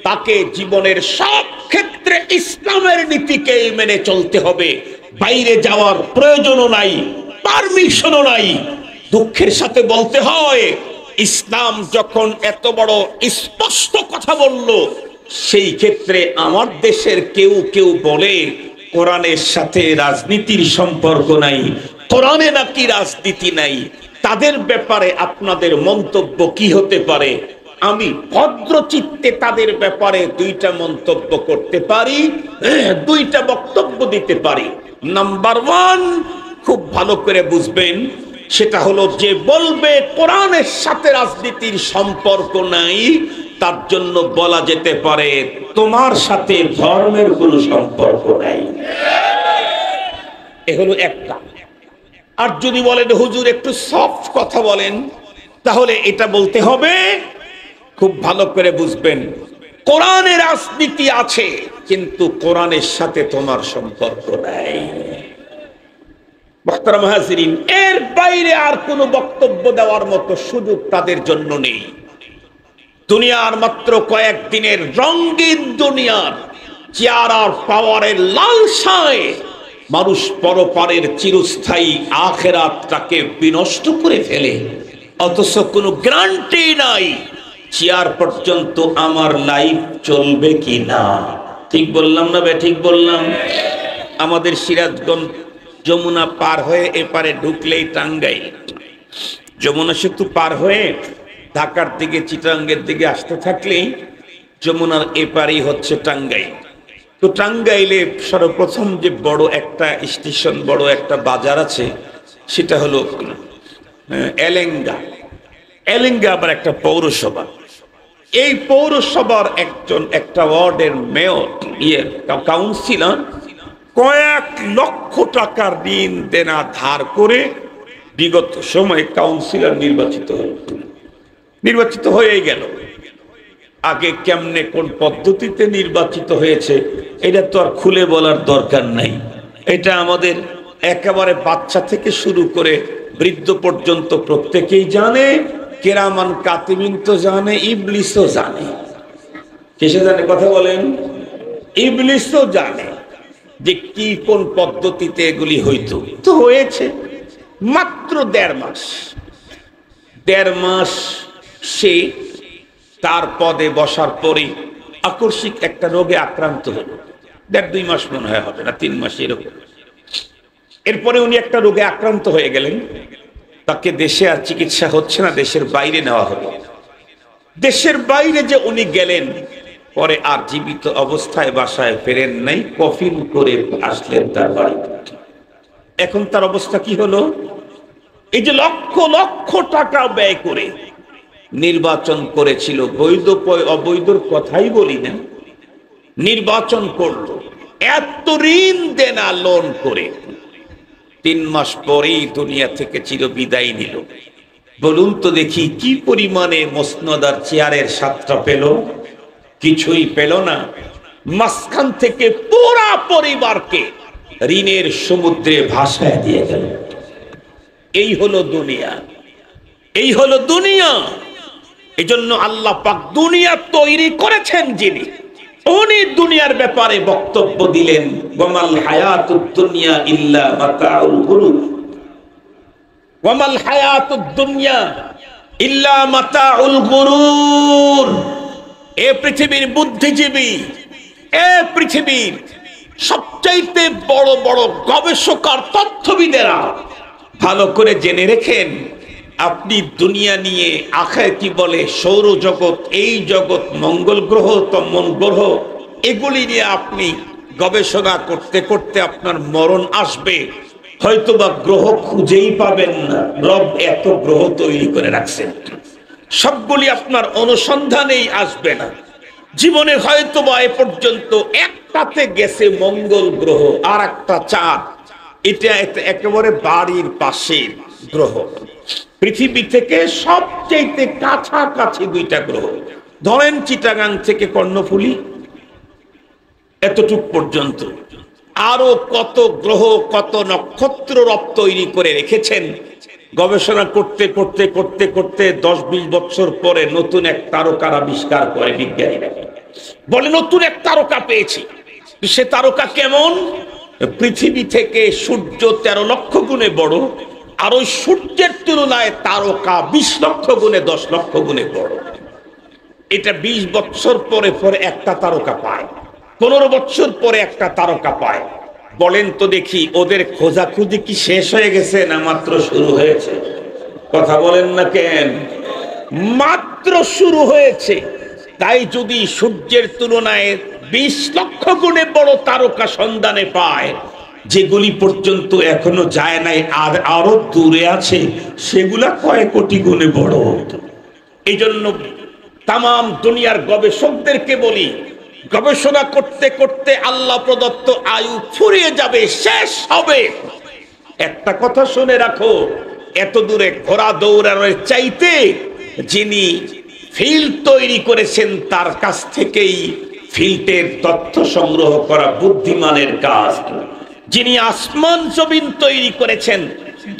তাকে জীবনের সব ক্ষেত্রে ইসলামের নীতিকে মেনে চলতে হবে। বাইরে যাওয়ার প্রয়োজনও নাই, পারমিশনও নাই। দুঃখের সাথে বলতে হয়, ইসলাম যখন এত বড় স্পষ্ট কথা বলল, সেই ক্ষেত্রে আমার দেশের কেউ কেউ বলে কোরআনের সাথে রাজনীতির সম্পর্ক নাই, কোরআনে নাকি রাজনীতি নাই। তাদের ব্যাপারে আপনাদের মন্তব্য কি হতে পারে? আমি ভদ্রচিত্তে তাদের ব্যাপারে দুইটা মন্তব্য করতে পারি, দুইটা বক্তব্য দিতে পারি। নাম্বার ওয়ান, খুব ভালো করে বুঝবেন, সেটা হলো যে বলবে কোরআনের সাথে রাজনীতির সম্পর্ক নাই, তার জন্য বলা যেতে পারে তোমার সাথে ধর্মের কোনো সম্পর্ক নাই। এ হলো একটা। আর যদি বলেন হুজুর একটু সফট কথা বলেন, তাহলে এটা বলতে হবে, খুব ভালো করে বুঝবেন, কোরআনে রাজনীতি আছে কিন্তু কোরআনের সাথে তোমার সম্পর্ক নাই। মুহতারাম হাজিরিন, এর বাইরে আর কোনো বক্তব্য দেওয়ার মতো সুযোগ তাদের জন্য নেই। দুনিয়ার মাত্র কয়েকদিনের রঙিন দুনিয়ার চেয়ার আর পাওয়ারের লালসায় মানুষ পরপারের চিরস্থায়ী আখিরাতটাকে বিনষ্ট করে ফেলে, অথচ কোনো গ্যারান্টি নাই চেয়ার পর্যন্ত আমার লাইফ চলবে কি না। ঠিক বললাম না বে? ঠিক বললাম। আমাদের সিরাজগঞ্জ যমুনা পার হয়ে এপারে ঢুকলেই টাঙ্গাইল, যমুনা সেতু পার হয়ে ঢাকার দিকে, চিটাঙ্গের দিকে আসতে থাকলেই যমুনার এপারেই হচ্ছে টাঙ্গাইল। তো টাঙ্গাইলে সর্বপ্রথম যে বড় একটা স্টেশন, বড় একটা বাজার আছে, সেটা হলো এলেঙ্গা। এলেঙ্গা আবার একটা পৌরসভা। এই পৌরসভার একটা ওয়ার্ডের মেয়র, কাউন্সিলর কয়েক লক্ষ টাকার ঋণ দেনা ধার করে বিগত সময়ে কাউন্সিলর নির্বাচিত হয়ে গেল। আগে কেমনে কোন পদ্ধতিতে নির্বাচিত হয়েছে এটা তো আর খুলে বলার দরকার নাই। এটা আমাদের একেবারে বাচ্চা থেকে শুরু করে বৃদ্ধ পর্যন্ত প্রত্যেকেই জানে, কেরামান কাতিবিন তো জানে, ইবলিসও জানে। কিসে জানে কথা বলেন? ইবলিসও জানে যে কি কোন পদ্ধতিতে এগুলি হইতো। তো হয়েছে মাত্র 1.5 মাস। 1.5 মাস সে তার পদে বসার পরে আকস্মিক একটা রোগে আক্রান্ত হলো। 1.5-2 মাস মনে হয়, হবে না 3 মাস এরকম। এরপরে উনি একটা রোগে আক্রান্ত হয়ে গেলেন। তাকে দেশে আর চিকিৎসা হচ্ছে না, দেশের বাইরে নেওয়া হলো। দেশের বাইরে যে উনি গেলেন, পরে আর জীবিত অবস্থায় বাসায় ফেরেন নাই, কফিন করে আসলেন তার বাড়িতে। এখন তার অবস্থা কি হলো? এই যে লক্ষ লক্ষ টাকা ব্যয় করে নির্বাচন করেছিল, বৈধ অবৈধর কথাই বলি না, নির্বাচন করলো, এত ঋণ দেনা লোন করে 3 মাস পরেই দুনিয়া থেকে চিরবিদায় নিল। বলুন তো দেখি কি পরিমাণে মসনদার চেয়ারের স্বাদটা পেল? কিছুই পেল না। মাঝখান থেকে পুরা পরিবারকে ঋণের সমুদ্রে ভাসায় দিয়ে গেল। এই হলো দুনিয়া, এই হলো দুনিয়া। এই জন্য আল্লাহ পাক দুনিয়া তৈরি করেছেন যিনি, উনি দুনিয়ার ব্যাপারে বক্তব্য দিলেন, ওয়ামাল হায়াতুদ দুনিয়া ইল্লা মাতাউল গুরুর, ওয়ামাল হায়াতুদ দুনিয়া ইল্লা মাতাউল গুরুর। এ পৃথিবীর বুদ্ধিজীবী, এ পৃথিবীর সবচাইতে বড় বড় গবেষক আর তথ্যবিদেরা ভালো করে জেনে রেখেন, আপনি দুনিয়া নিয়ে আখিরাতি বলে সৌরজগৎ, এই জগৎ, মঙ্গল গ্রহ, তমন গ্রহ, এগুলি নিয়ে আপনি গবেষণা করতে করতে আপনার মরণ আসবে, হয়তোবা গ্রহ খুঁজেই পাবেন না। রব এত গ্রহ তৈরি করে রাখছেন, সবগুলি আপনার অনুসন্ধানেই আসবে না। জীবনে হয়তোবা এ পর্যন্ত একটাতে গেছে মঙ্গল গ্রহ আর একটা চাঁদ, এটা একেবারে বাড়ির পাশের গ্রহ। পৃথিবী থেকে সবচেয়ে কাছাকাছি 2টা গ্রহ, ধরেন চিটাগাং থেকে কর্ণফুলী এতটুক পর্যন্ত। আরো কত গ্রহ, কত নক্ষত্র রব তৈরি করে রেখেছেন। গবেষণা করতে করতে করতে করতে 10-20 বছর পরে নতুন এক তারকার আবিষ্কার করে বিজ্ঞানীরা, বলে নতুন এক তারকা পেয়েছি। সে তারকা কেমন? পৃথিবী থেকে সূর্য 13 লক্ষ গুণে বড়, আর ওই সূর্যের তুলনায় তারকা 20 লক্ষ গুণে 10 লক্ষ গুণে বড়। এটা 20 বছর পরে পরে একটা তারকা পায়, 15 বছর পরে একটা তারকা পায়। বলেন তো দেখি, ওদের খোঁজাখুঁজি কি শেষ হয়ে গেছে না মাত্র শুরু হয়েছে? কথা বলেন না কেন? মাত্র শুরু হয়েছে। তাই যদি সূর্যের তুলনায় 20 লক্ষ গুণে বড় তারকা সন্ধানে পায়, যেগুলি পর্যন্ত এখনো যায় নাই আর আরো দূরে আছে, সেগুলা কয়েক কোটি গুণে বড়। এই জন্য তাম দুনিয়ার গবেষকদেরকে বলি, গবেষণা করতে করতে আল্লাহ প্রদত্ত আয়ু ফুরিয়ে যাবে, শেষ হবে। একটা কথা শুনে রাখো, এত দূরে ঘোড়া দৌড়ানোর চাইতে যিনি ফিল্ড তৈরি করেছেন তার কাছ থেকেই ফিল্ডের তথ্য সংগ্রহ করা বুদ্ধিমানের কাজ। যিনি আসমান জমিন তৈরি করেছেন,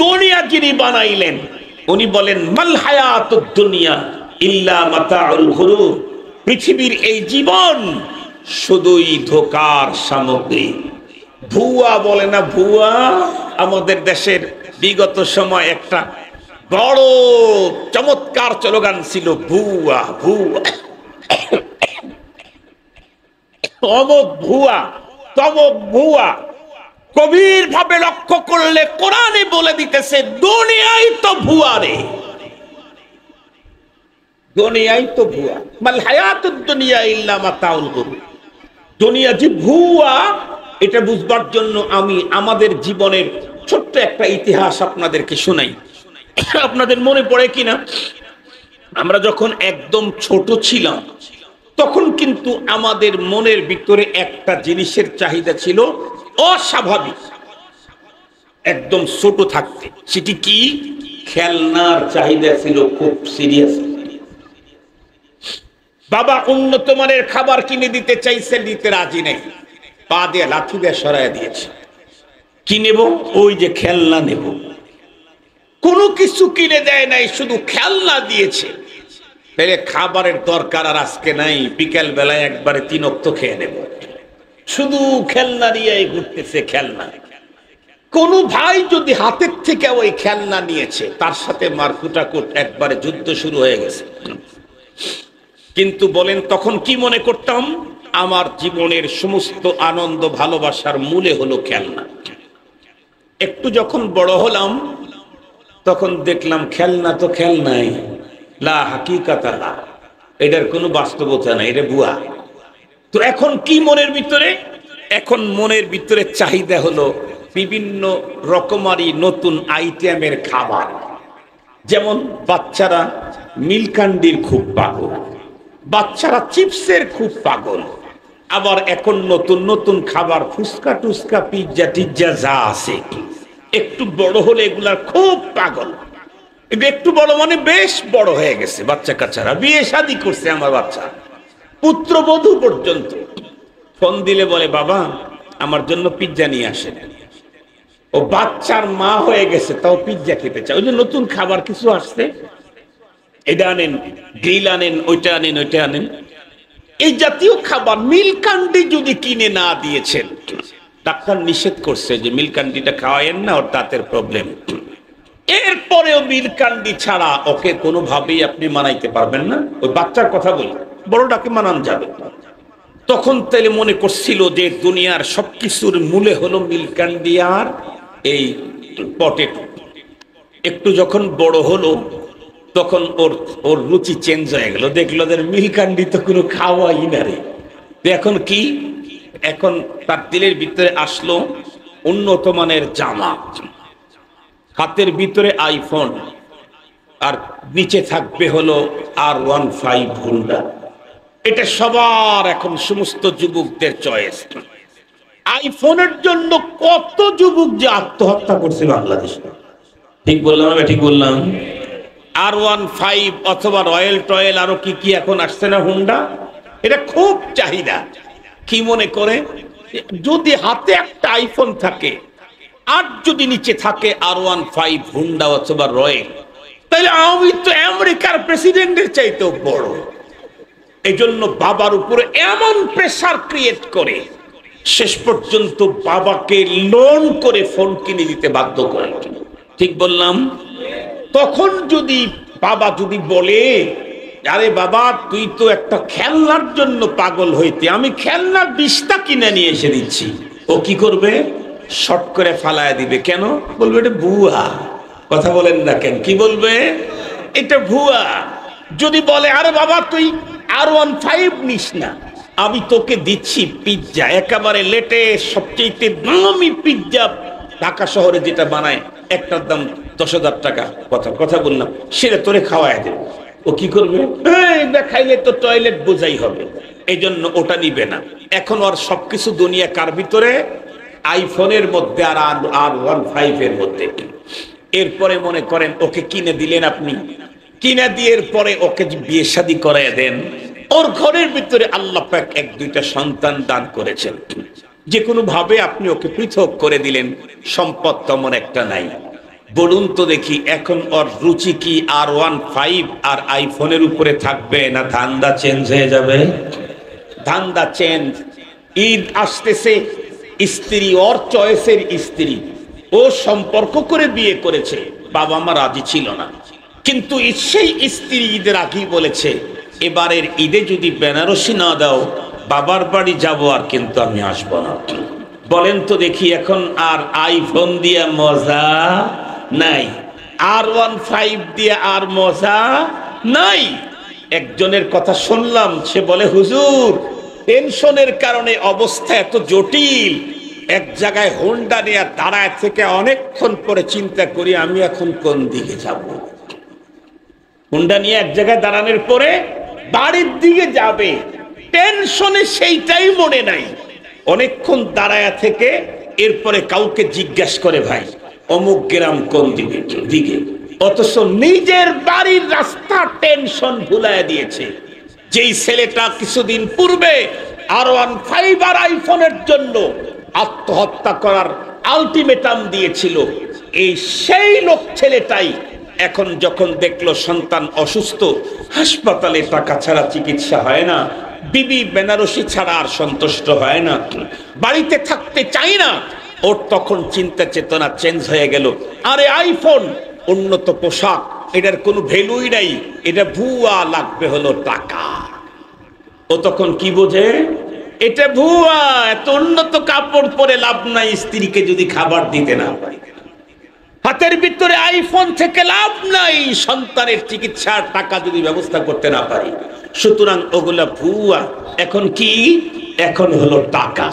দুনিয়া যিনি বানাইলেন, উনি বলেন মাল হায়াতুদ দুনিয়া ইল্লা মাতাউল গুরুর। পৃথিবীর এই জীবন শুধুই ধোঁকার সামগ্রী। ভুয়া বলে না, ভুয়া। আমাদের দেশের বিগত সময় একটা বড় চমৎকার স্লোগান ছিল, ভুয়া ভুয়া, অমুক ভুয়া, তমুক ভুয়া। গভীর ভাবে লক্ষ্য করলে কোরআনে বলে দিতেছে, দুনিয়াই তো ভুয়া রে, দুনিয়াই তো ভুয়া। মাল হায়াতুদ দুনিয়া ইল্লা মাতাউল গুরুর। দুনিয়া যে ভুয়া, এটা বুঝবার জন্য আমি আমাদের জীবনের ছোট্ট একটা ইতিহাস আপনাদেরকে শোনাই। আপনাদের মনে পড়ে কিনা, আমরা যখন একদম ছোট ছিলাম তখন কিন্তু আমাদের মনের ভিতরে একটা জিনিসের চাহিদা ছিল অস্বাভাবিক, একদম ছোট থাকতে। সেটি কি? খেলনার চাহিদা ছিল খুব সিরিয়াস। বাবা উন্নত মানের খাবার কিনে দিতে চাইছে, দিতে রাজি নেই, পা দিয়ে লাথি দিয়ে সরাই দিয়েছে। কি নেব? ওই যে খেলনা নেব। কোনো কিছু কিনে দেয় নাই, শুধু খেলনা দিয়েছে। তাহলে খাবারের দরকার আর আজকে নাই, বিকেল বেলায় একবারে 3 ওয়াক্ত খেয়ে নেব, শুধু খেলনা নিয়ে ঘুরতেছে খেলনা। কোন ভাই যদি হাতের থেকে ওই খেলনা নিয়েছে, তার সাথে মারকুটাকুট, একবারে যুদ্ধ শুরু হয়ে গেছে। কিন্তু বলেন তখন কি মনে করতাম? আমার জীবনের সমস্ত আনন্দ ভালোবাসার মূলে হলো খেলনা। একটু যখন বড় হলাম তখন দেখলাম খেলনা তো খেলনাই, লা হাকিকাতা লা, এটার কোনো বাস্তবতা নাই, এটা ভুয়া। তো এখন কি মনের ভিতরে? এখন মনের ভিতরে চাহিদা হলো বিভিন্ন রকমারি নতুন আইটেমের খাবার। যেমন বাচ্চারা মিল্কান্ডির খুব পাগল, বাচ্চারা চিপসের খুব পাগল, আবার এখন নতুন নতুন খাবার ফুচকা টুচকা পিজ্জা টিজ্জা যা আছে, একটু বড় হলে এগুলার খুব পাগল। একটু বড় মানে বেশ বড় হয়ে গেছে, বাচ্চা কাচ্চারা বিয়ে শাদী করছে, আমার বাচ্চা পুত্রবধূ পর্যন্ত ফোন দিলে বলে বাবা আমার জন্য পিজ্জা নিয়ে আসেন। ও বাচ্চার মা হয়ে গেছে, তাও পিজ্জা খেতে চায়। ওই যে নতুন খাবার কিছু আসছে, এটা আনেন, গ্রিল আনেন, ওইটা আনেন, ওইটা আনেন, এই জাতীয় খাবার। মিল্কান্ডি যদি কিনে না দিয়েছেন, ডাক্তার নিষেধ করছে যে মিল্কান্ডিটা খাওয়ায়েন না, ওর দাঁতের প্রবলেম। এরপরেও মিল্কান্ডি ছাড়া ওকে কোনোভাবেই আপনি মানাইতে পারবেন না। ওই বাচ্চার কথা বলি, বড়টাকে মানান যাবে। তখন তাইলে মনে করছিল যে দুনিয়ার সবকিছুর মূলে হলো মিল্কান্ডি আর এই পটেটো। একটু যখন বড় হলো তখন ওর রুচি চেঞ্জ হয়ে গেল, দেখলো যে মিল্কান্ডি তো কোনো খাওয়াই না রে। এখন কি? এখন তার দিলের ভিতরে আসলো উন্নত মানের জামা, হাতের ভিতরে আইফোন, আর নিচে থাকবে হলো R15 হুন্ডা। এটা সবার এখন সমস্ত যুবকদের চয়েস। আইফোনের জন্য কত যুবক যে আত্মহত্যা করছে বাংলাদেশে, ঠিক বললাম? ঠিক বললাম? R15 অথবা রয়্যাল টয়েল, আরো কি কি এখন আসছে না হুন্ডা, এটা খুব চাহিদা। কি মনে করে যদি হাতে একটা আইফোন থাকে আর যদি নিচে থাকে R15 হুন্ডা অথবা রয়্যাল, তাহলে আমি তো আমেরিকার প্রেসিডেন্টের চাইতেও বড়। এই জন্য বাবার উপরে এমন প্রেসার ক্রিয়েট করে শেষ পর্যন্ত বাবাকে লোন করে ফোন কিনে দিতে বাধ্য করে। ঠিক বললাম? তখন যদি বাবা যদি বলে আরে বাবা তুই তো একটা খেলনার জন্য পাগল হইতে, আমি খেলনার 20টা কিনে নিয়ে এসে দিচ্ছি, ও কি করবে? শর্ট করে ফালায় দিবে। কেন? বলবে এটা ভুয়া। কথা বলেন না কেন? কি বলবে? এটা ভুয়া। যদি বলে আরে বাবা তুই R15 নিস না, আমি তোকে দিচ্ছি পিজ্জা, একেবারে লেটেস্ট সবচেয়ে দামি পিজ্জা, ঢাকা শহরে যেটা বানায় একটার দাম 10,000 টাকা, কথা বললাম, সেটা তোরে খাওয়ায় দেবে। ও কি করবে? খাইলে তো টয়লেট বোঝাই হবে, এই জন্য ওটা নিবে না। এখন আর সবকিছু দুনিয়া কার ভিতরে? আইফোনের মধ্যে আর R15 এর মধ্যে। এরপরে মনে করেন ওকে কিনে দিলেন, আপনি কিনে দিয়ে পরে ওকে বিয়ে শাদী করায় দেন, ওর ঘরের ভিতরে আল্লাহ পাক 1-2টা সন্তান দান করেছেন, যে কোনো ভাবে আপনি ওকে পৃথক করে দিলেন, সম্পদ তেমন একটা নাই। বলুন তো দেখি এখন ওর রুচি কি R15 আর আইফোনের উপরে থাকবে, না ধান্দা চেঞ্জ হয়ে যাবে? ধান্দা চেঞ্জ। ঈদ আসতেছে, স্ত্রী ওর চয়েসের স্ত্রী, ও সম্পর্ক করে বিয়ে করেছে, বাবা মা রাজি ছিল না, কিন্তু সেই স্ত্রী ঈদের আগেই বলেছে এবারের ঈদে যদি বেনারসি না দাও বাবার বাড়ি যাব, আর কিন্তু আমি আসবো না। বলেন তো দেখি এখন আর আইফোন দিয়ে মজা নাই, R15 দিয়ে আর মজা নাই। একজনের কথা শুনলাম, সে বলে হুজুর টেনশনের কারণে অবস্থা এত জটিল, এক জায়গায় হোন্ডা নিয়ে দাঁড়ায় থেকে অনেকক্ষণ পরে চিন্তা করি আমি এখন কোন দিকে যাব। হোন্ডা নিয়ে এক জায়গায় দাঁড়ানোর পরে বাড়ির দিকে যাবে, টেনশনে সেইটাই মনে নাই। অনেকক্ষণ দাঁড়ায় থেকে এরপরে কাউকে জিজ্ঞাসা করে ভাই অমুক গ্রাম কোন দিকে, অথচ নিজের বাড়ির রাস্তা টেনশন ভুলায় দিয়েছে। যেই ছেলেটা কিছুদিন পূর্বে R15 আর আইফোনের জন্য আত্মহত্যা করার আলটিমেটাম দিয়েছিল, এই সেই লোক ছেলেটাই এখন যখন দেখলো সন্তান অসুস্থ, হাসপাতালে টাকা ছাড়া চিকিৎসা হয় না, বিবি বেনারসি ছাড়া আর সন্তুষ্ট হয় না, বাড়িতে থাকতে চাই না, ওর তখন চিন্তা চেতনা চেঞ্জ হয়ে গেল। আরে আইফোন, উন্নত পোশাক, এটার কোনো ভ্যালুই নাই, এটা ভুয়া, লাগবে হলো টাকা। ও তখন কি বোঝে? এটা ভুয়া, এত উন্নত কাপড় পরে লাভ নাই স্ত্রীকে যদি খাবার দিতে না পারি, হাতের ভিতরে আইফোন থেকে লাভ নাই সন্তানের চিকিৎসার টাকা যদি ব্যবস্থা করতে না পারি, সুতরাং ওগুলা ভুয়া। এখন কি? এখন হলো টাকা,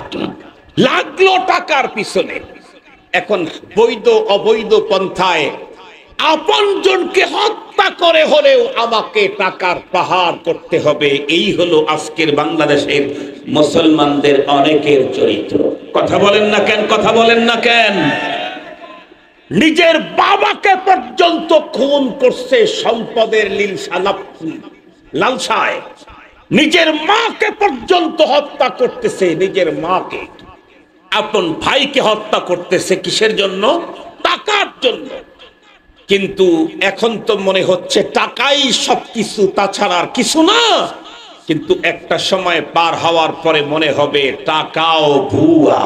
লাগলো টাকার পিছনে। এখন বৈধ অবৈধ পন্থায় আপনজনকে হত্যা করে হলেও আমাকে টাকার পাহাড় করতে হবে, এই হলো আজকের বাংলাদেশের মুসলমানদের অনেকের চরিত্র। কথা বলেন না কেন? কথা বলেন না কেন? নিজের বাবাকে পর্যন্ত খুন করছে সম্পদের লালসায়, নিজের মাকে পর্যন্ত হত্যা করতেছে, নিজের মাকে, আপন ভাইকে হত্যা করতেছে, কিসের জন্য? টাকার জন্য। কিন্তু এখন তো মনে হচ্ছে টাকাই সবকিছু, তাছাড়া আর কিছু না। কিন্তু একটা সময় পার হওয়ার পরে মনে হবে টাকাও ভুয়া।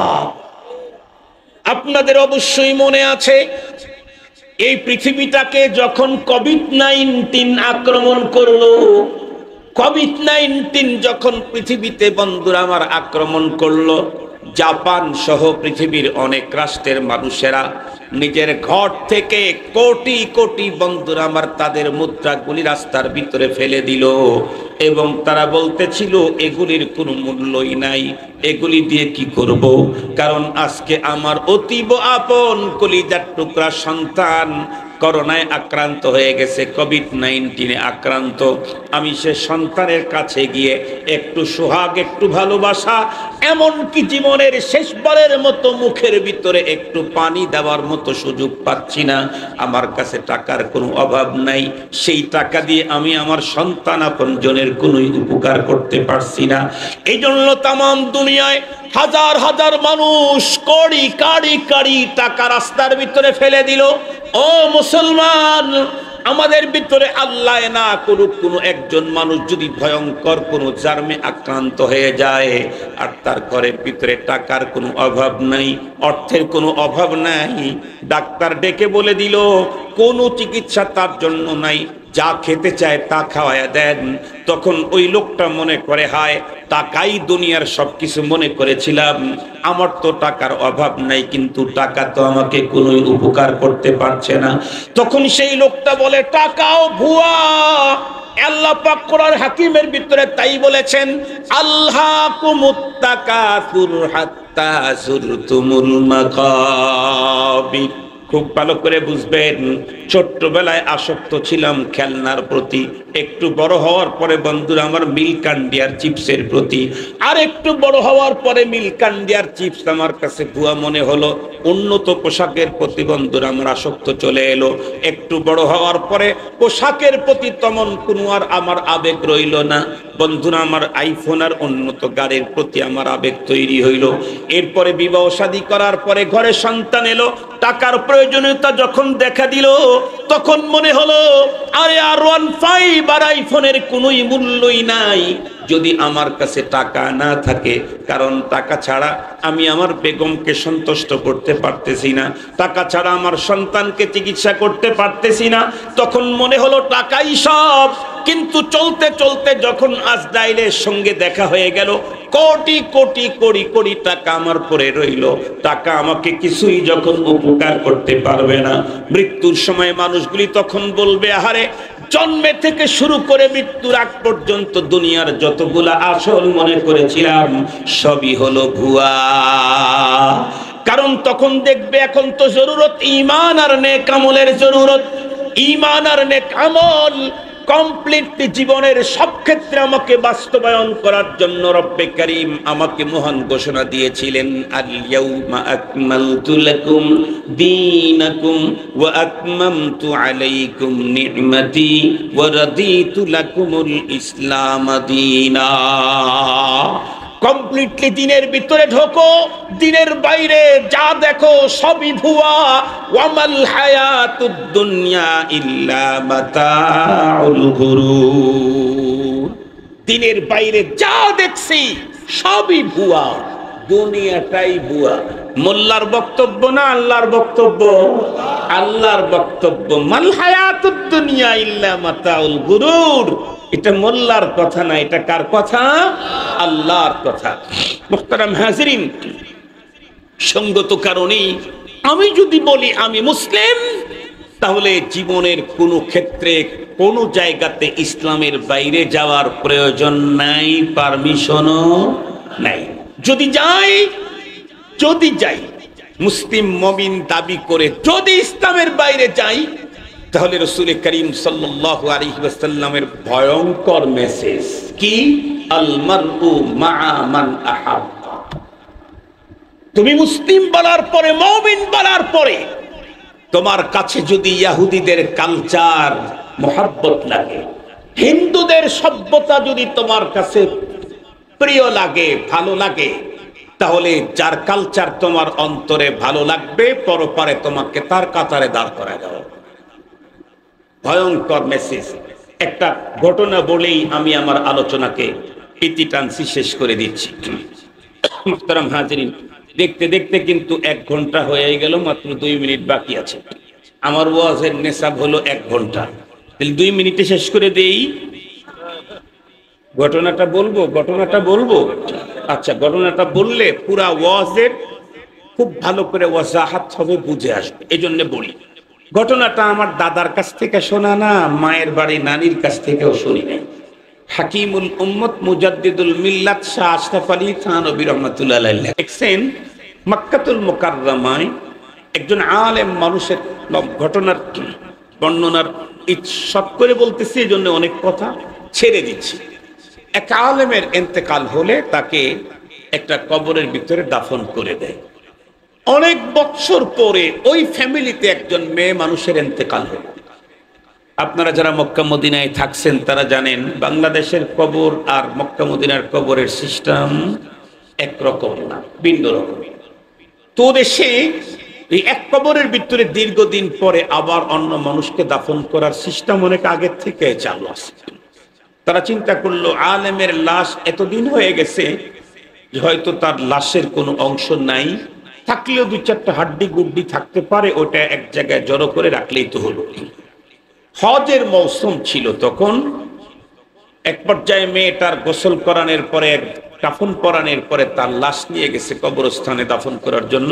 আপনাদের অবশ্যই মনে আছে, এই পৃথিবীটাকে যখন কোভিড-19 আক্রমণ করলো, কোভিড-19 যখন পৃথিবীতে বন্ধুরা আমার আক্রমণ করলো, জাপান সহ পৃথিবীর অনেক রাষ্ট্রের মানুষেরা নিজের ঘর থেকে কোটি কোটি বন্ধুরা আমার তাদের মুদ্রাগুলি রাস্তার ভিতরে ফেলে দিল, এবং তারা বলতেছিল এগুলির কোনো মূল্যই নাই, এগুলি দিয়ে কি করব? কারণ আজকে আমার অতীব আপন কলিজার টুকরা সন্তান করোনায় আক্রান্ত হয়ে গেছে, কোভিড-19 আক্রান্ত। আমি সে সন্তানের কাছে গিয়ে একটু সোহাগ, একটু ভালোবাসা, এমনকি জীবনের শেষবারের মতো মুখের ভিতরে একটু পানি দেওয়ার মতো সুযোগ পাচ্ছি না। আমার কাছে টাকার কোনো অভাব নাই, সেই টাকা দিয়ে আমি আমার সন্তান আপনজনের কোনো উপকার করতে পারছি না। এই জন্য তামাম দুনিয়ায় হাজার হাজার মানুষ কোটি কাড়ি কাড়ি টাকা রাস্তার ভিতরে ফেলে দিল। ও মুসলমান, আমাদের ভিতরে আল্লাহ না করুক কোনো একজন মানুষ যদি ভয়ঙ্কর কোনো জার্মে আক্রান্ত হয়ে যায়, আর তার ঘরের ভিতরে টাকার কোনো অভাব নাই, অর্থের কোনো অভাব নাই, ডাক্তার ডেকে বলে দিল কোনো চিকিৎসা তার জন্য নাই, যা খেতে চায় তা খাওয়ায়া দেন, তখন ওই লোকটা মনে করে হায় টাকাই দুনিয়ার সবকিছু মনে করেছিলাম, আমার তো টাকার অভাব নাই, কিন্তু টাকা তো আমাকে কোনো উপকার করতে পারছে না। তখন সেই লোকটা বলে টাকাও ভুয়া। আল্লাহ পাক কোরআন হাকিমের ভিতরে তাই বলেছেন, আল্লাহকুমুত তাকাসুর হাত্তা যুরতুমুল মাকাবির। খুব ভালো করে বুঝবেন, ছোট্টবেলায় আসক্ত ছিলাম খেলনার প্রতি, একটু বড় হওয়ার পরে বন্ধুরা আমার মিল্ক ইন্ডিয়ার চিপসের প্রতি, আর একটু বড় হওয়ার পরে মিল্ক ইন্ডিয়ার চিপস আমার কাছে ভুয়া মনে হলো, উন্নত পোশাকের প্রতি বন্ধুরা আমার আসক্ত চলে এলো, একটু বড় হওয়ার পরে পোশাকের প্রতি তেমন কোনো আর আমার আবেগ রইল না বন্ধুরা আমার, আইফোন আর উন্নত গাড়ির প্রতি আমার আবেগ তৈরি হইল। এরপরে বিবাহ শাদী করার পরে ঘরে সন্তান এলো, টাকার প্রয়োজনীয়তা যখন দেখা দিল, তখন মনে হলো আরে R15 আর আইফোনের কোনোই মূল্যই নাই যদি আমার কাছে টাকা না থাকে। কারণ টাকা ছাড়া আমি আমার বেগমকে সন্তুষ্ট করতে পারতেছি না, টাকা ছাড়া আমার সন্তানকে চিকিৎসা করতে পারতেছি না। তখন মনে হলো টাকাই সব। কিন্তু চলতে চলতে যখন আজরাইলের সঙ্গে দেখা হয়ে গেল, কোটি কোটি কোটি কোটি টাকা আমার পরে রইল, টাকা আমাকে কিছুই যখন উপকার করতে পারবে না, মৃত্যুর সময় মানুষগুলি তখন বলবে আহারে জন্মে থেকে শুরু করে মৃত্যুর আগ পর্যন্ত দুনিয়ার যতগুলা আসল মনে করেছিলাম সবই হলো ভুয়া। কারণ তখন দেখবে এখন তো জরুরত ঈমান আর নেক আমলের জরুরত। ঈমান আর নেক আমল কমপ্লিটলি জীবনের সব ক্ষেত্রে আমাকে বাস্তবায়ন করার জন্য রব্বে কারীম আমাকে মহান ঘোষণা দিয়েছিলেন, আল ইয়াউমা আকমালতু লাকুম দীনাকুম ওয়া আতমামতু আলাইকুম নি'মাতি ওয়া রাদিতু লাকুমুল ইসলাম দীনা। কমপ্লিটলি দিনের ভিতরে ঢোকো, দিনের বাইরে যা দেখো সবই ভুয়া। ওয়ামাল হায়াতুদ দুনিয়া ইল্লা মাতাউল গুরুর, দিনের বাইরে যা দেখছি সবই ভুয়া, দুনিয়াটাই ভুয়া। মোল্লার বক্তব্য না আল্লাহর বক্তব্য? আল্লাহর বক্তব্য। মাল হায়াতুদ দুনিয়া ইল্লা মাতাউল গুরুর, এটা মোল্লার কথা না, এটা কার কথা? আল্লাহর কথা। মুহতারাম হাজিরিন, সঙ্গত কারণেই আমি যদি বলি আমি মুসলিম, তাহলে জীবনের কোনো ক্ষেত্রে কোনো জায়গাতে ইসলামের বাইরে যাওয়ার প্রয়োজন নাই, পারমিশনও নাই। যদি যাই মুসলিম মুমিন দাবি করে যদি ইসলামের বাইরে যাই, তাহলে রাসূল করিম সাল্লাল্লাহু আলাইহি ওয়াসাল্লামের ভয়ঙ্কর মেসেজ কি? আল মারউ মা'a মান আহাব্বা। তুমি মুসলিম বলার পরে, মুমিন বলার পরে, তোমার কাছে যদি ইহুদিদের কালচার মহব্বত লাগে, হিন্দুদের সভ্যতা যদি তোমার কাছে প্রিয় লাগে, ভালো লাগে, তাহলে যার কালচার তোমার অন্তরে ভালো লাগবে, পরপারে তোমাকে তার কাতারে দাঁড় করা দাও। ভয়ঙ্কর মেসেজ। একটা ঘটনা বলেই আমি আমার আলোচনাকে ইতি টানছি, শেষ করে দিচ্ছি। মুহতারাম হাজিরিন, দেখতে দেখতে কিন্তু 1 ঘন্টা হয়ে গেল, মাত্র 2 মিনিট বাকি আছে। আমার ওয়াজের নেশাব হলো 1 ঘন্টা, তাহলে 2 মিনিটে শেষ করে দেই। ঘটনাটা বলবো? আচ্ছা, ঘটনাটা বললে পুরা ওয়াজের খুব ভালো করে ওয়াজাহাত হবে, বুঝে আসবে, এজন্য বলি। ঘটনাটা আমার দাদার কাছ থেকে শোনা না, মায়ের বাড়ি নানির কাছ থেকেও শুনি নাই। হাকিমুল উম্মত মুজাদ্দিদুল মিল্লাত শাহ আশরাফ আলী থানভী রাহমাতুল্লাহ আলাইহি লিখছেন, মক্কাতুল মুকাররমায় একজন আলেম মানুষের ঘটনার বর্ণনার শর্ট করে বলতেছি, এজন্য অনেক কথা ছেড়ে দিচ্ছি। এক আলেমের ইন্তেকাল হলে তাকে একটা কবরের ভিতরে দাফন করে দেয়। অনেক বছর পরে ওই ফ্যামিলিতে একজন মেয়ে মানুষের ইন্তেকাল হলো। আপনারা যারা মক্কা মদিনায় থাকছেন তারা জানেন, বাংলাদেশের কবর আর মক্কা মদিনার কবরের সিস্টেম একরকম না, ভিন্ন রকম। তো দেশে এই এক কবরের ভিতরে দীর্ঘদিন পরে আবার অন্য মানুষকে দাফন করার সিস্টেম অনেক আগের থেকে চালু আছে। তারা চিন্তা করলো, আলেমের লাশ এতদিন হয়ে গেছে যে হয়তো তার লাশের কোনো অংশ নাই, থাকলেও 2-4টা হাড্ডি গুড্ডি থাকতে পারে, ওটা এক জায়গায় জড়ো করে রাখলেই তো হলো। হজের মৌসুম ছিল তখন। এক পর্যায়ে মেয়েটার গোসল করানোর পরে, কাফন পরানোর পরে তার লাশ নিয়ে গেছে কবরস্থানে দাফন করার জন্য।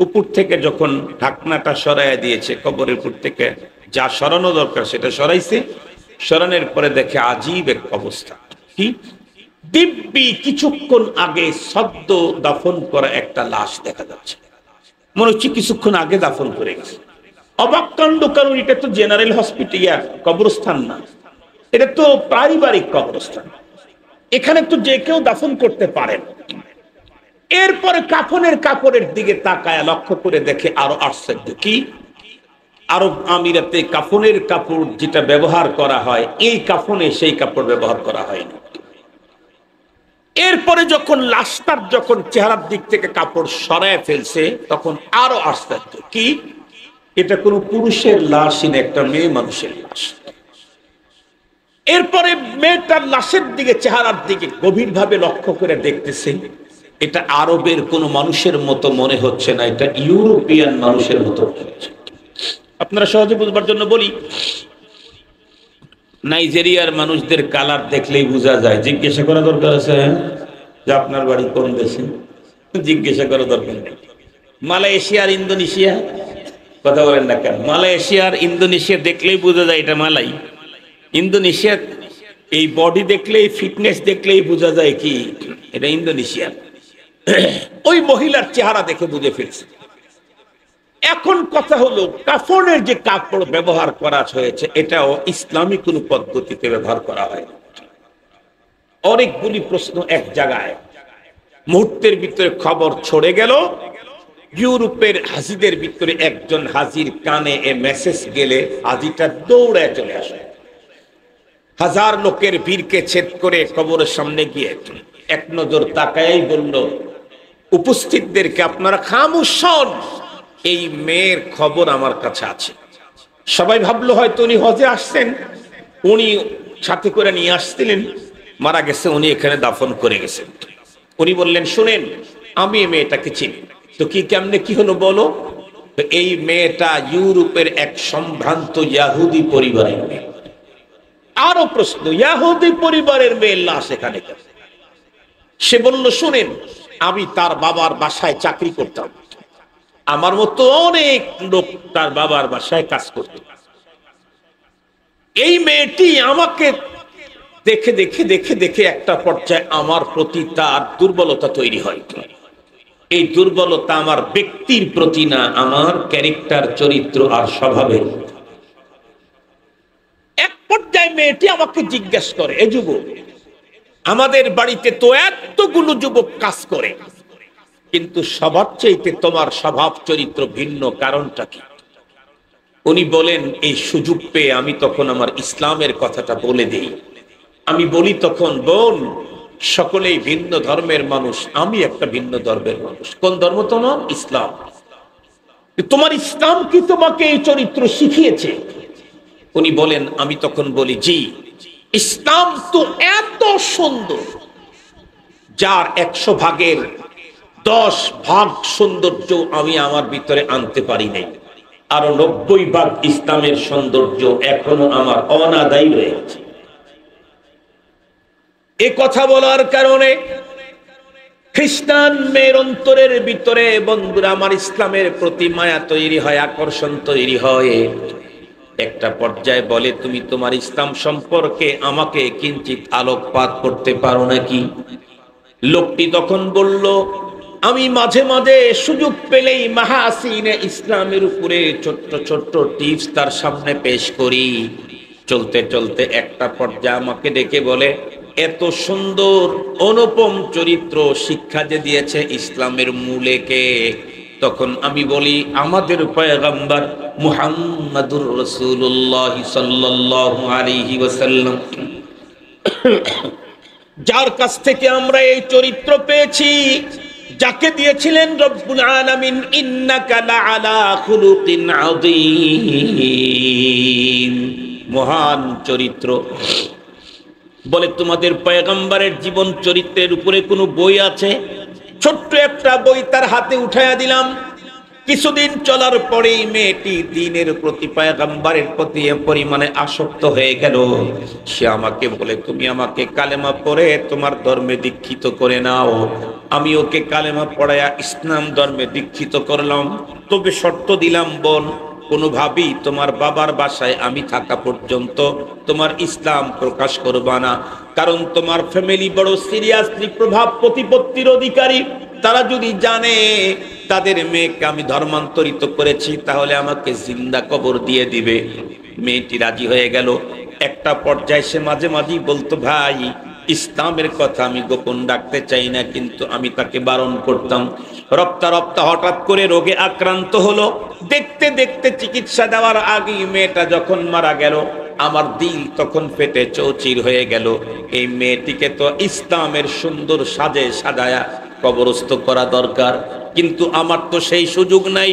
উপর থেকে যখন ঢাকনাটা সরাইয়া দিয়েছে, কবরের উপর থেকে যা সরানো দরকার সেটা সরাইছে। সরানোর পরে দেখে আজীব এক অবস্থা। কি দিব্যি কিছুক্ষণ আগে সদ্য দাফন করা একটা লাশ দেখা যাচ্ছে, মনে হচ্ছে কিছুক্ষণ আগে দাফন করে গেছে। অবাক কাণ্ড, কারণ এটা তো জেনারেল হসপিটাল, কবরস্থান না, এটা তো পারিবারিক কবরস্থান, এখানে তো যে কেউ দাফন করতে পারেন। এরপরে কাফনের কাপড়ের দিকে তাকায় লক্ষ্য করে দেখে আরো আশ্চর্য। কি? আরব আমিরাতে কাফনের কাপড় যেটা ব্যবহার করা হয়, এই কাফনে সেই কাপড় ব্যবহার করা হয়নি। এরপরে যখন লাশটার যখন চেহারার দিক থেকে কাপড় সরায় ফেলছে, তখন আরো আশ্চর্য। কি? এটা কোনো পুরুষের লাশ না, একটা মেয়ে মানুষের লাশ। এরপরে মেয়েটার লাশের দিকে, চেহারার দিকে গভীরভাবে লক্ষ্য করে দেখতেছে, এটা আরবের কোনো মানুষের মতো মনে হচ্ছে না, এটা ইউরোপিয়ান মানুষের মতো মনে হচ্ছে। আপনারা সহজে বুঝবার জন্য বলি, নাইজেরিয়ার মানুষদের কালার দেখলেই বোঝা যায়। জিজ্ঞাসা করা দরকার আছে যে আপনার বাড়ি কোন দেশে? জিজ্ঞাসা করা দরকার নেই। মালয়েশিয়ার ইন্দোনেশিয়া, কথা বলেন না কেন? মালয়েশিয়ার ইন্দোনেশিয়া দেখলেই বোঝা যায় এটা মালাই। ইন্দোনেশিয়া এই বডি দেখলেই, ফিটনেস দেখলেই বোঝা যায় কি এটা ইন্দোনেশিয়া। ওই মহিলার চেহারা দেখে বুঝে ফেলছে। এখন কথা হলো, কাফনের যে কাপড় ব্যবহার করা হয়েছে এটাও ইসলামী কোন পদ্ধতিতে ব্যবহার করা হয়। অনেকগুলি প্রশ্ন এক জায়গায়, মুহূর্তের ভিতরে খবর ছড়ে গেল। ইউরোপের হাজিদের ভিতরে একজন হাজির কানে এ মেসেজ গেলে হাজিটা দৌড়ে চলে আসে। 1000 লোকের ভিড়কে ছেদ করে কবরের সামনে গিয়ে এক নজর তাকায়াই বলল, উপস্থিতদেরকে আপনারা খামোশ হন, এই মেয়ের খবর আমার কাছে আছে। সবাই ভাবলো হয়তো উনি হজে আসছেন, উনি সাথে করে নিয়ে আসছিলেন, মারা গেছে, উনি এখানে দাফন করে গেছেন। উনি বললেন, শুনেন, আমি এই মেয়েটাকে চিনি। তো কি কেমনে কি হলো বলো? তো এই মেয়েটা ইউরোপের এক সম্ভ্রান্ত ইয়াহুদি পরিবারের মেয়ে। আরো প্রশ্ন, ইয়াহুদি পরিবারের মেয়ের লাশ এখানে কেন? সে বলল, শুনেন, আমি তার বাবার বাসায় চাকরি করতাম, আমার মতো অনেক লোক তার বাবার বাসায় কাজ করত। এই মেয়েটি আমাকে দেখে দেখে দেখে দেখে একটা পর্যায়ে আমার প্রতি তার দুর্বলতা তৈরি হয়। এই দুর্বলতা আমার ব্যক্তির প্রতি না, আমার ক্যারেক্টার, চরিত্র আর স্বভাবের। এক পর্যায়ে মেয়েটি আমাকে জিজ্ঞেস করে, এ যুবক, আমাদের বাড়িতে তো এতগুলো যুবক কাজ করে, কিন্তু সবার চাইতে তোমার স্বভাব চরিত্র ভিন্ন, কারণটা কি? উনি বলেন, এই সুযোগ পেয়ে আমি তখন আমার ইসলামের কথাটা বলে দেই। আমি বলি তখন, বোন, সকলেই ভিন্ন ধর্মের মানুষ, আমি একটা ভিন্ন ধর্মের মানুষ। কোন ধর্ম তোমার? ইসলাম। তোমার ইসলাম কি তোমাকে এই চরিত্র শিখিয়েছে? উনি বলেন, আমি তখন বলি, জি, ইসলাম তো এত সুন্দর, যার 100 ভাগের 10 ভাগ সৌন্দর্য আমি আমার ভিতরে আনতে পারি নাই, আরো 90 ভাগ ইসলামের সৌন্দর্য এখনো আমার অনাদায়ী রয়েছে। এ কথা বলার কারণে খ্রিস্টান মেয়ের অন্তরের ভিতরে, বন্ধুরা আমার, ইসলামের প্রতি মায়া তৈরি হয়, আকর্ষণ তৈরি হয়। একটা পর্যায়ে বলে, তুমি তোমার ইসলাম সম্পর্কে আমাকে কিঞ্চিত আলোকপাত করতে পারো নাকি? লোকটি তখন বলল, আমি মাঝে মাঝে সুযোগ পেলেই মাহাসিনে ইসলামের উপরে ছোট্ট ছোট্ট টিপস তার সামনে পেশ করি। চলতে চলতে একটা পর্যায়ে আমাকে ডেকে বলে, এত সুন্দর অনুপম চরিত্র শিক্ষা যে দিয়েছে ইসলামের মূলে কে? তখন আমি বলি, আমাদের পয়গম্বর মুহাম্মাদুর রাসূলুল্লাহ সাল্লাল্লাহু আলাইহি ওয়াসাল্লাম, যার কাছ থেকে আমরা এই চরিত্র পেয়েছি, যাকে দিয়েছিলেন রব্বুল আলামিন, ইন্নাকা লাআলা খুলুকিন আযীম, মহান চরিত্র। বলে, তোমাদের পয়গম্বরের জীবন চরিত্রের উপরে কোনো বই আছে? ছোট্ট একটা বই তার হাতে উঠাইয়া দিলাম। কিছুদিন চলার পরেই মেয়েটি দ্বীনের প্রতি, পয়গম্বরের প্রতি পরিমাণে আসক্ত হয়ে গেল। সে আমাকে বলে, তুমি আমাকে কালেমা পড়ে তোমার ধর্মে দীক্ষিত করে নাও। আমি ওকে কালেমা পড়ায়া ইসলাম ধর্মে দীক্ষিত করলাম, তবে শর্ত দিলাম, বোন, কোনোভাবেই তোমার বাবার বাসায় আমি থাকা পর্যন্ত তোমার ইসলাম প্রকাশ করবা না, কারণ তোমার ফ্যামিলি বড় সিরিয়াসলি প্রভাব প্রতিপত্তির অধিকারী। তারা যদি জানে তাদের মেয়েকে আমি ধর্মান্তরিত করেছি, তাহলে আমাকে জিন্দা কবর দিয়ে দিবে। মেয়েটি রাজি হয়ে গেল। একটা পর্যায়ে সে মাঝে মাঝেই বলতো, ভাই, ইসলামের কথা আমি গোপন রাখতে চাই না, কিন্তু আমি তাকে বারণ করতাম। রপ্তা রপ্তা হঠাৎ করে রোগে আক্রান্ত হলো। দেখতে দেখতে চিকিৎসা দেওয়ার আগেই মেয়েটা যখন মারা গেল, আমার দিল তখন ফেটে চৌচির হয়ে গেল। এই মেয়েটিকে তো ইসলামের সুন্দর সাজে সাজায়া কবরস্থ করা দরকার, কিন্তু আমার তো সেই সুযোগ নাই।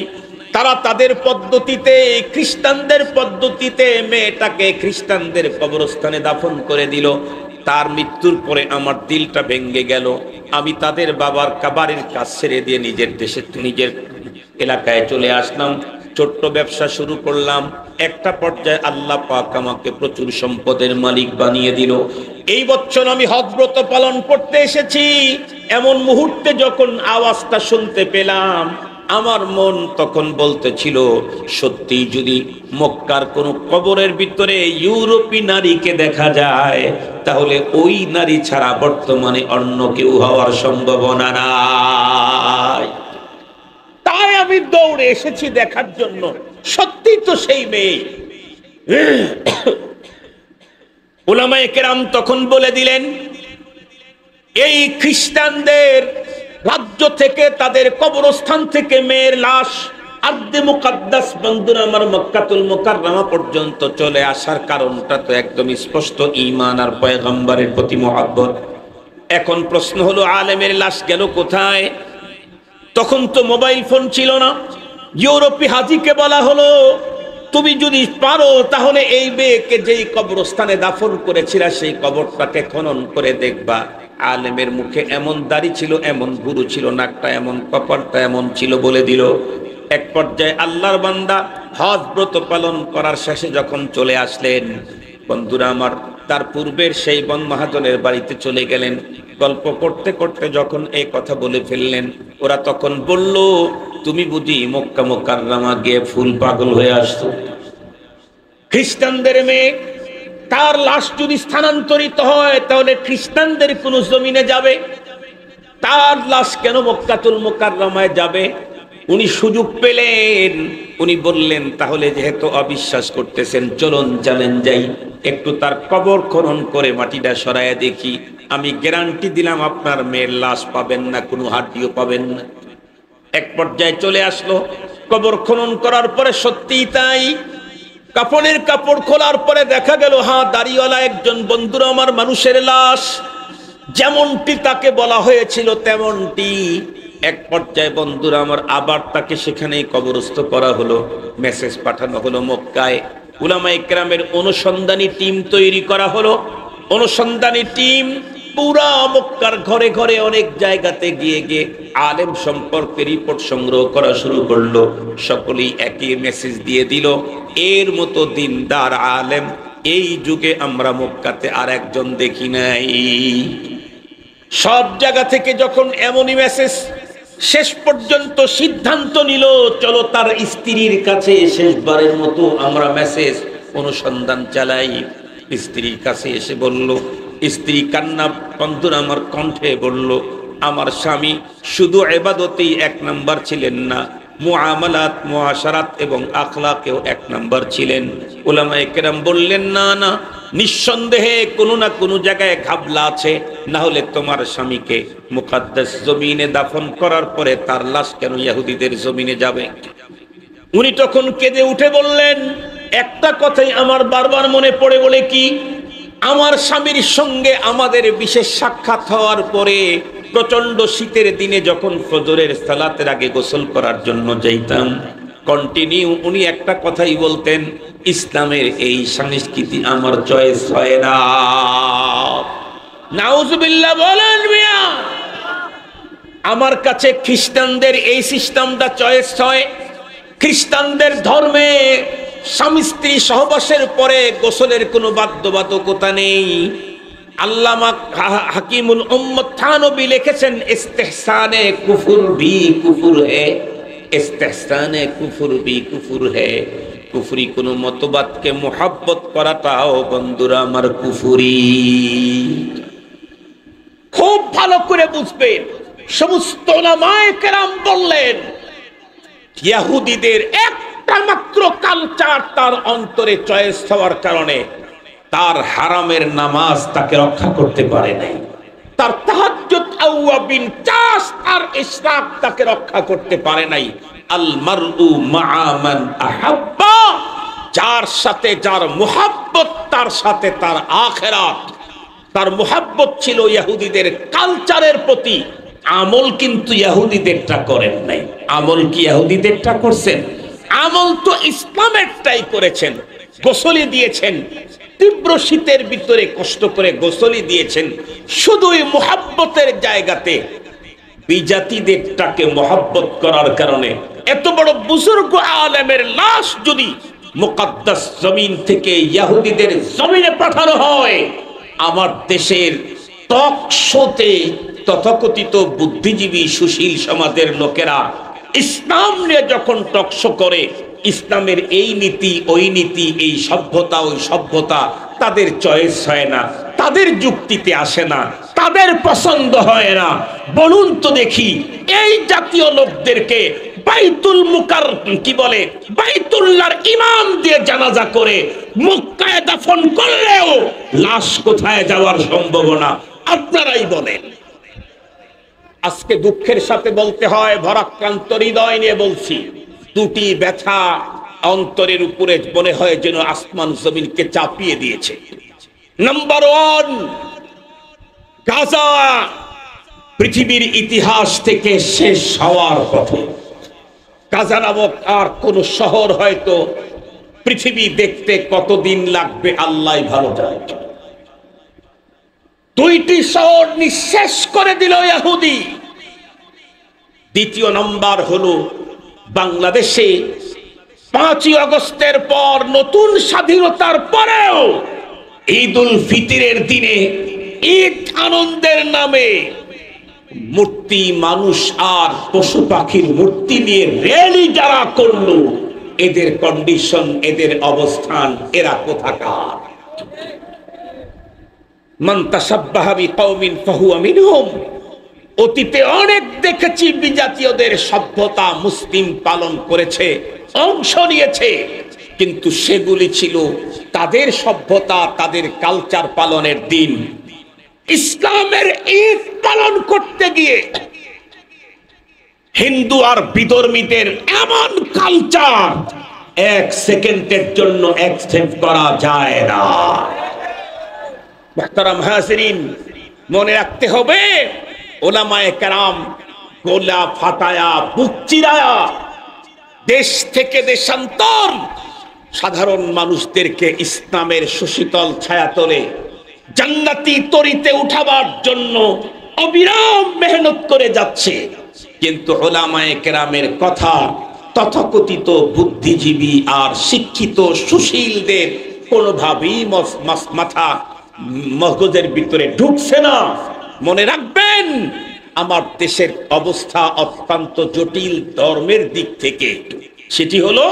তারা তাদের পদ্ধতিতে, খ্রিস্টানদের পদ্ধতিতে মেয়েটাকে খ্রিস্টানদের কবরস্থানে দাফন করে দিল। তার মৃত্যুর পরে আমার দিলটা ভেঙে গেল। আমি তাদের বাবার বাড়ির কাজ ছেড়ে দিয়ে নিজের দেশে, নিজের এলাকায় চলে আসলাম। ছোট্ট ব্যবসা শুরু করলাম। একটা পর্যায়ে আল্লাহ পাক আমাকে প্রচুর সম্পদের মালিক বানিয়ে দিল। এই বছর আমি হজ ব্রত পালন করতে এসেছি। এমন মুহূর্তে যখন আওয়াজটা শুনতে পেলাম, আমার মন তখন বলতেছিল, সত্যি যদি মক্কার কোন কবরের ভিতরে ইউরোপী নারীকে দেখা যায়, তাহলে ওই নারী ছাড়া বর্তমানে অন্য কেউ হওয়ার সম্ভাবনা নাই। তাই আমি দৌড়ে এসেছি দেখার জন্য, সত্যি তো সেই মেয়ে। উলামায়ে কেরাম তখন বলে দিলেন, এই খ্রিস্টানদের রাজ্য থেকে, তাদের কবরস্থান থেকে মেয়ের লাশ আর্দে মুকাদ্দাস, বন্ধুরা আমার, মক্কাতুল মুকাররমা পর্যন্ত চলে আসার কারণটা তো একদম স্পষ্ট, ঈমান আর পয়গম্বরের প্রতি মহব্বত। এখন প্রশ্ন হলো আলেমের লাশ গেল কোথায়? তখন তো মোবাইল ফোন ছিল না। ইউরোপী হাজিকে বলা হলো, তুমি যদি পারো তাহলে এই মেয়েকে যেই কবরস্থানে দাফন করেছিল সেই কবরটাকে খনন করে দেখবা। আলেমের মুখে এমন দাড়ি ছিল, এমন ভুরু ছিল, নাকটা এমন, কপালটা এমন ছিল, বলে দিল। এক পর্যায়ে আল্লাহর বান্দা হজ ব্রত পালন করার শেষে যখন চলে আসলেন, বন্ধুরা আমার, তার পূর্বের সেই বন মহাজনের বাড়িতে চলে গেলেন। গল্প করতে করতে যখন এই কথা বলে ফেললেন, ওরা তখন বলল, তুমি বুঝি মক্কা মুকাররমা গিয়ে ফুল পাগল হয়ে আসতো? খ্রিস্টানদের মেয়ে, তার লাশ যদি স্থানান্তরিত হয় তাহলে খ্রিস্টানদের কোন জমিনে যাবে, তার লাশ কেন মক্কাতুল মুকাররমায় যাবে? উনি সুযোগ পেলেন, উনি বললেন, তাহলে যেহেতু অবিশ্বাস করতেছেন, চলুন চলেন যাই, একটু তার কবর খনন করে মাটিটা সরাইয়া দেখি। আমি গ্যারান্টি দিলাম আপনার মেয়ের লাশ পাবেন না, কোনো হাড্ডিও পাবেন না। এক পর্যায়ে চলে আসলো, কবর খনন করার পরে সত্যিই তাই, কাফনের কাপড় খোলার পরে দেখা গেল, হ্যাঁ, দাড়িওয়ালা একজন, বন্ধুরা আমার, মানুষের লাশ। যেমনটি তাকে বলা হয়েছিল তেমনটি। এক পর্যায়ে বন্ধুরা আমার, আবার তাকে সেখানেই কবরস্থ করা হলো। মেসেজ পাঠানো হলো মক্কায়, উলামায়ে কেরামের অনুসন্ধানী টিম তৈরি করা হলো। অনুসন্ধানী টিম পুরা মক্কার ঘরে ঘরে অনেক জায়গাতে গিয়ে গিয়ে আলেম সম্পর্কে রিপোর্ট সংগ্রহ করা শুরু করলো। সকলেই একই মেসেজ দিয়ে দিল, এর মতো দিনদার আলেম এই যুগে আমরা মক্কাতে আর একজন দেখি নাই। সব জায়গা থেকে যখন এমনই মেসেজ, শেষ পর্যন্ত সিদ্ধান্ত নিল, চলো তার স্ত্রীর কাছে শেষবারের মতো আমরা মেসেজ অনুসন্ধান চালাই। স্ত্রীর কাছে এসে বলল, স্ত্রী কান্না বন্ধুরা আমার কণ্ঠে বলল, আমার স্বামী শুধু ইবাদতেই এক নাম্বার ছিলেন না, মুআমালাত, মুআশারাত এবং আখলাকেও এক নাম্বার ছিলেন। উলামায়ে কেরাম বললেন, না না, নিঃসন্দেহে কোনো না কোনো জায়গায় ঘাবলা আছে, না হলে তোমার স্বামীকে মুকাদ্দাস জমিনে দাফন করার পরে তার লাশ কেন ইহুদিদের জমিনে যাবে? উনি তখন কেঁদে উঠে বললেন, একটা কথাই আমার বারবার মনে পড়ে। বলে কি? আমার স্বামীর সঙ্গে আমাদের বিশেষ সাক্ষাৎ হওয়ার পরে প্রচন্ড শীতের দিনে যখন ফজরের সালাতের আগে গোসল করার জন্য যাইতাম, কন্টিনিউ উনি একটা কথাই বলতেন, ইসলামের এই সংস্কৃতি আমার চয়েস হয় না। নাউজুবিল্লাহ বলেন মিয়া। আমার কাছে খ্রিস্টানদের এই সিস্টেমটা চয়েস হয়। খ্রিস্টানদের ধর্মে স্বামী স্ত্রী সহবাসের পরে গোসলের কোনো বাধ্যবাধকতা নেই। আল্লামা হাকিমুল উম্মত থানবী লিখেছেন, ইস্তেহসানে কুফর ভি কুফর হে, ইস্তেহসানে কুফর ভি কুফর হে। কুফরি কোন মতবাদকে মোহাব্বত করাটাও বন্ধুরা আমার কুফরি। খুব ভালো করে বুঝবেন। সমস্ত উলামায়ে কেরাম বললেন, ইহুদিদের একটা মাত্র কালচার তার অন্তরে চয়েস হওয়ার কারণে তার হারামের নামাজ তাকে রক্ষা করতে পারে নাই, তার তাহাজ্জুদ, আওয়াবিন, চাষ আর ইশরাক তাকে রক্ষা করতে পারে নাই। আল মারউ মা'a মান আহাব্বা, যার সাথে যার মুহাব্বত, তার সাথে তার আখিরাত। তার মুহাব্বত ছিল ইহুদিদের কালচারের প্রতি। আমল কিন্তু ইহুদিদেরটা করেন নাই। আমল কি ইহুদিদেরটা করছেন? আমল তো ইসলামেরটাই করেছেন। গোসলি দিয়েছেন, তীব্র শীতের ভিতরে কষ্ট করে গোসলি দিয়েছেন, শুধুই মুহাব্বতের জায়গাতে। বিজাতিদেরটাকে মুহাব্বত করার কারণে এত বড় বুজুর্গ আলেমের লাশ যদি মুকাদ্দাস জমিন থেকে ইহুদিদের জমিনে পাঠানো হয়, আমার দেশের টক শোতে তথাকথিত বুদ্ধিজীবী সুশীল সমাজের লোকেরা ইসলাম নিয়ে যখন টকশো করে, ইসলামের এই নীতি ওই নীতি, এই সভ্যতা ওই সভ্যতা তাদের চয়েস হয় না, তাদের যুক্তিতে আসে না, তাদের পছন্দ হয় না। বলুন তো দেখি, এই জাতীয় লোকদেরকে বাইতুল মুকাররম কি বলে, বাইতুল্লাহর ইমাম দিয়ে জানাজা করে মক্কায় দাফন করলেও লাশ কোথায় যাওয়ার সম্ভাবনা? আপনারাই বলেন। আজকে দুঃখের সাথে বলতে হয়, ভরাক্রান্ত হৃদয় নিয়ে বলছি, দুটি ব্যথা অন্তরের উপরে মনে হয় যেন আসমান জমিনকে চাপিয়ে দিয়েছে। নাম্বার ওয়ান, গাজা পৃথিবীর ইতিহাস থেকে শেষ হওয়ার পথে। গাজা নামক আর কোন শহর হয়তো পৃথিবী দেখতে কতদিন লাগবে আল্লাহই ভালো জানে। দুইটি শহর নিঃশেষ করে দিল ইহুদি। দ্বিতীয় নম্বর হলো বাংলাদেশে 5ই আগস্টের পর নতুন স্বাধীনতার পরেও ঈদ উল ফিতরের দিনে ঈদ আনন্দের নামে মূর্তি, মানুষ আর পশু পাখির মূর্তি নিয়ে র্যালি যারা করলো, এদের কন্ডিশন, এদের অবস্থান, এরা কোথাকার? মান তাসাব্বাহা বিকওমিন ফাহুয়া মিনহুম। অতীতে অনেক দেখেছি বিজাতীয়দের সভ্যতা মুসলিম পালন করেছে, অংশ নিয়েছে, কিন্তু সেগুলি ছিল তাদের সভ্যতা, তাদের কালচার পালনের দিন। ইসলামের ঈদ পালন করতে গিয়ে হিন্দু আর বিধর্মীদের এমন কালচার 1 সেকেন্ডের জন্য অ্যাকসেপ্ট করা যায় না। মুহতারাম হাজিরিন, মনে রাখতে হবে, ওলামায়ে কেরাম গোলা ফাটায়া, বুক চিরায়া, দেশ থেকে দেশান্তর সাধারণ মানুষদেরকে ইসলামের সুশীতল ছায়াতলে জান্নাতি তরিতে উঠাবার জন্য অবিরাম মেহনত করে যাচ্ছে। কিন্তু উলামায়ে কেরামের কথা তথাকথিত বুদ্ধিজীবী আর শিক্ষিত সুশীলদের কোনোভাবেই মাথা মগজের ভিতরে ঢুকছে না। মনে রাখবেন, আমার দেশের অবস্থা অত্যন্ত জটিল ধর্মের দিক থেকে। সেটি হলো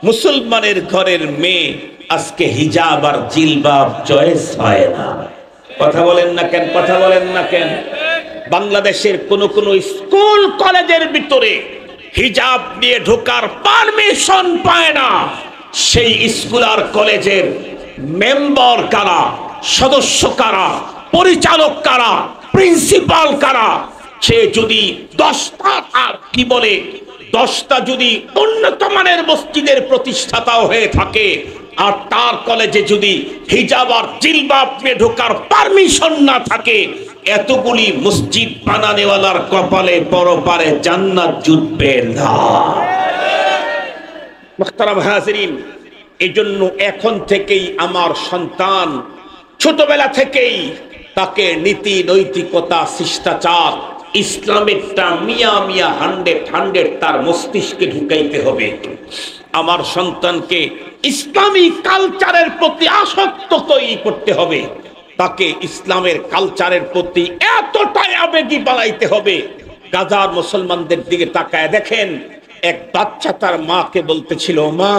মুসলমানের ঘরের মেয়ে আজকে হিজাব আর জিলবাব চয়েস হয় না। কথা বলেন না কেন? কথা বলেন না কেন? বাংলাদেশের কোন স্কুল কলেজের ভিতরে হিজাব নিয়ে ঢোকার পারমিশন পায় না। সেই স্কুল আর কলেজের মেম্বার কারা, সদস্য কারা, পরিচালক কারা, প্রিন্সিপাল কারা? সে যদি 10টা যদি উন্নত মানের মসজিদের প্রতিষ্ঠাতাও হয়ে থাকে, আর তার কলেজে যদি হিজাব আর জিলবাব নিয়ে ঢোকার পারমিশন না থাকে, এতগুলি মসজিদ বানানেওয়ালার কপালে পরপারে জান্নাত জুটবে না। মুহতারাম হাজিরিন, এজন্য এখন থেকেই আমার সন্তান ছোটবেলা থেকেই তাকে নীতি, নৈতিকতা, শিষ্টাচার, ইসলামেরটা মিয়া 100 তার মস্তিষ্কে ঢুকাইতে হবে। আমার সন্তানকে ইসলামী কালচারের প্রতি আসক্ত তৈরি করতে হবে। তাকে ইসলামের কালচারের প্রতি এতটাই আবেগী বানাইতে হবে। গাজার মুসলমানদের দিকে তাকায় দেখেন, এক বাচ্চা তার মাকে বলতেছিল, মা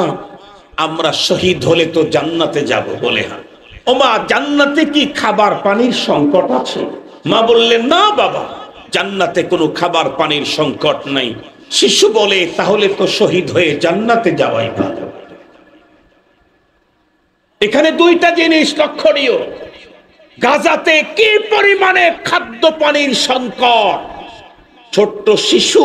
আমরা শহীদ হলে তো জান্নাতে যাব। বলে, হ্যাঁ। ও মা, জান্নাতে কি খাবার পানির সংকট আছে? মা বললেন, না বাবা, জান্নাতে কোনো খাবার পানির সংকট নাই। শিশু বলে, তাহলে তো শহীদ হয়ে জান্নাতে যাওয়াই ভালো। এখানে দুইটা জিনিস লক্ষণীয়। গাজাতে কি পরিমাণে খাদ্য পানির সংকট, ছোট্ট শিশু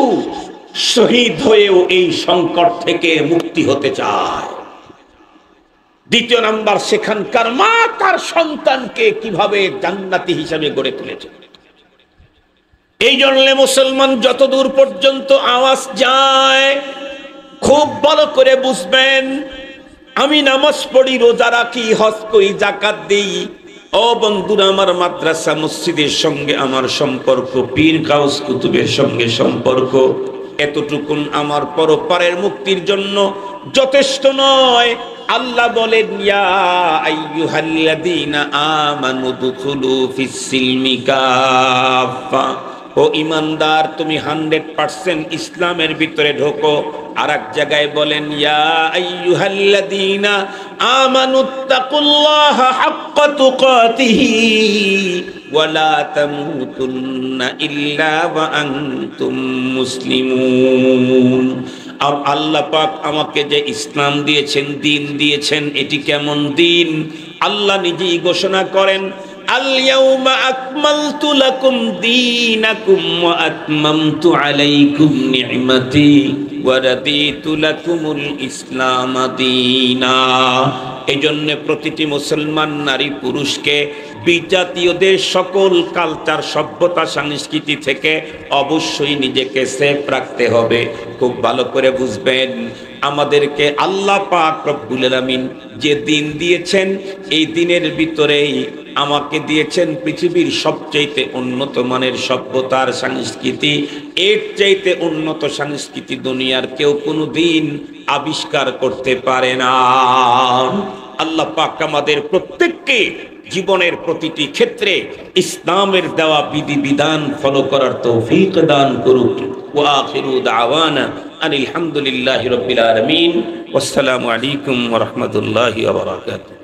শহীদ হয়েও এই সংকট থেকে মুক্তি হতে চায়। দ্বিতীয় নাম্বার, সেখানকার মা তার সন্তানকে কিভাবে জান্নাতি হিসাবে গড়ে তুলেছে। এই জন্য মুসলমান যতদূর পর্যন্ত আওয়াজ যায়, খুব ভালো করে বুঝবেন। আমি নামাজ পড়ি, রোজা রাখি, হজ করি, যাকাত দেই। ও বন্ধুরা, আমার মাদ্রাসা মসজিদের সঙ্গে আমার সম্পর্ক, পীর গাউস কুতুবের সঙ্গে সম্পর্ক, এতটুকুন আমার পরপারের মুক্তির জন্য যথেষ্ট নয়। আল্লাহ বলেন, ইয়া আইয়ুহাল্লাযীনা আমানু দুখুলু ফিস-সিলমি কাফা। ও ঈমানদার, তুমি 100% ইসলামের ভিতরে ঢোকো। আর এক জায়গায় বলেন, ইয়া আইয়ুহাল্লাযীনা আমানুত্তাকুল্লাহা হাক্কা তুকাতিহি ওয়া লা তামুতুন্না ইল্লা ওয়া আনতুম মুসলিমুন। আর আল্লাহ পাক আমাকে যে ইসলাম দিয়েছেন, দিন দিয়েছেন, এটি কেমন দিন? আল্লাহ নিজেই ঘোষণা করেন, আল-ইয়াউমা আকমালতু লাকুম দীনাকুম ওয়া আতমামতু আলাইকুম নি'মাতি ওয়া রাদিতু লাকুমুল ইসলাম দীনা। এজন্য প্রতিটি মুসলমান নারী পুরুষকে বিজাতীয়দের সকল কালচার, সভ্যতা, সংস্কৃতি থেকে অবশ্যই নিজেকে সেফ রাখতে হবে। খুব ভালো করে বুঝবেন, আমাদেরকে আল্লাহ পাক রব্বুল আলামিন যে দিন দিয়েছেন, এই দিনের ভিতরেই আমাকে দিয়েছেন পৃথিবীর সবচাইতে উন্নত মানের সভ্যতার সংস্কৃতি। এর চাইতে উন্নত সংস্কৃতি দুনিয়ার কেউ কোনো দিন আবিষ্কার করতে পারে না। আল্লাহ পাক আমাদের প্রত্যেককে জীবনের প্রতিটি ক্ষেত্রে ইসলামের দেওয়া বিধিবিধান ফলো করার তৌফিক দান করুক। ওয়া আখিরু দাওয়ানা আনিল হামদুলিল্লাহি রাব্বিল আলামিন। ওয়াসসালামু আলাইকুম ওয়া রাহমাতুল্লাহি ওয়া বারাকাতুহু।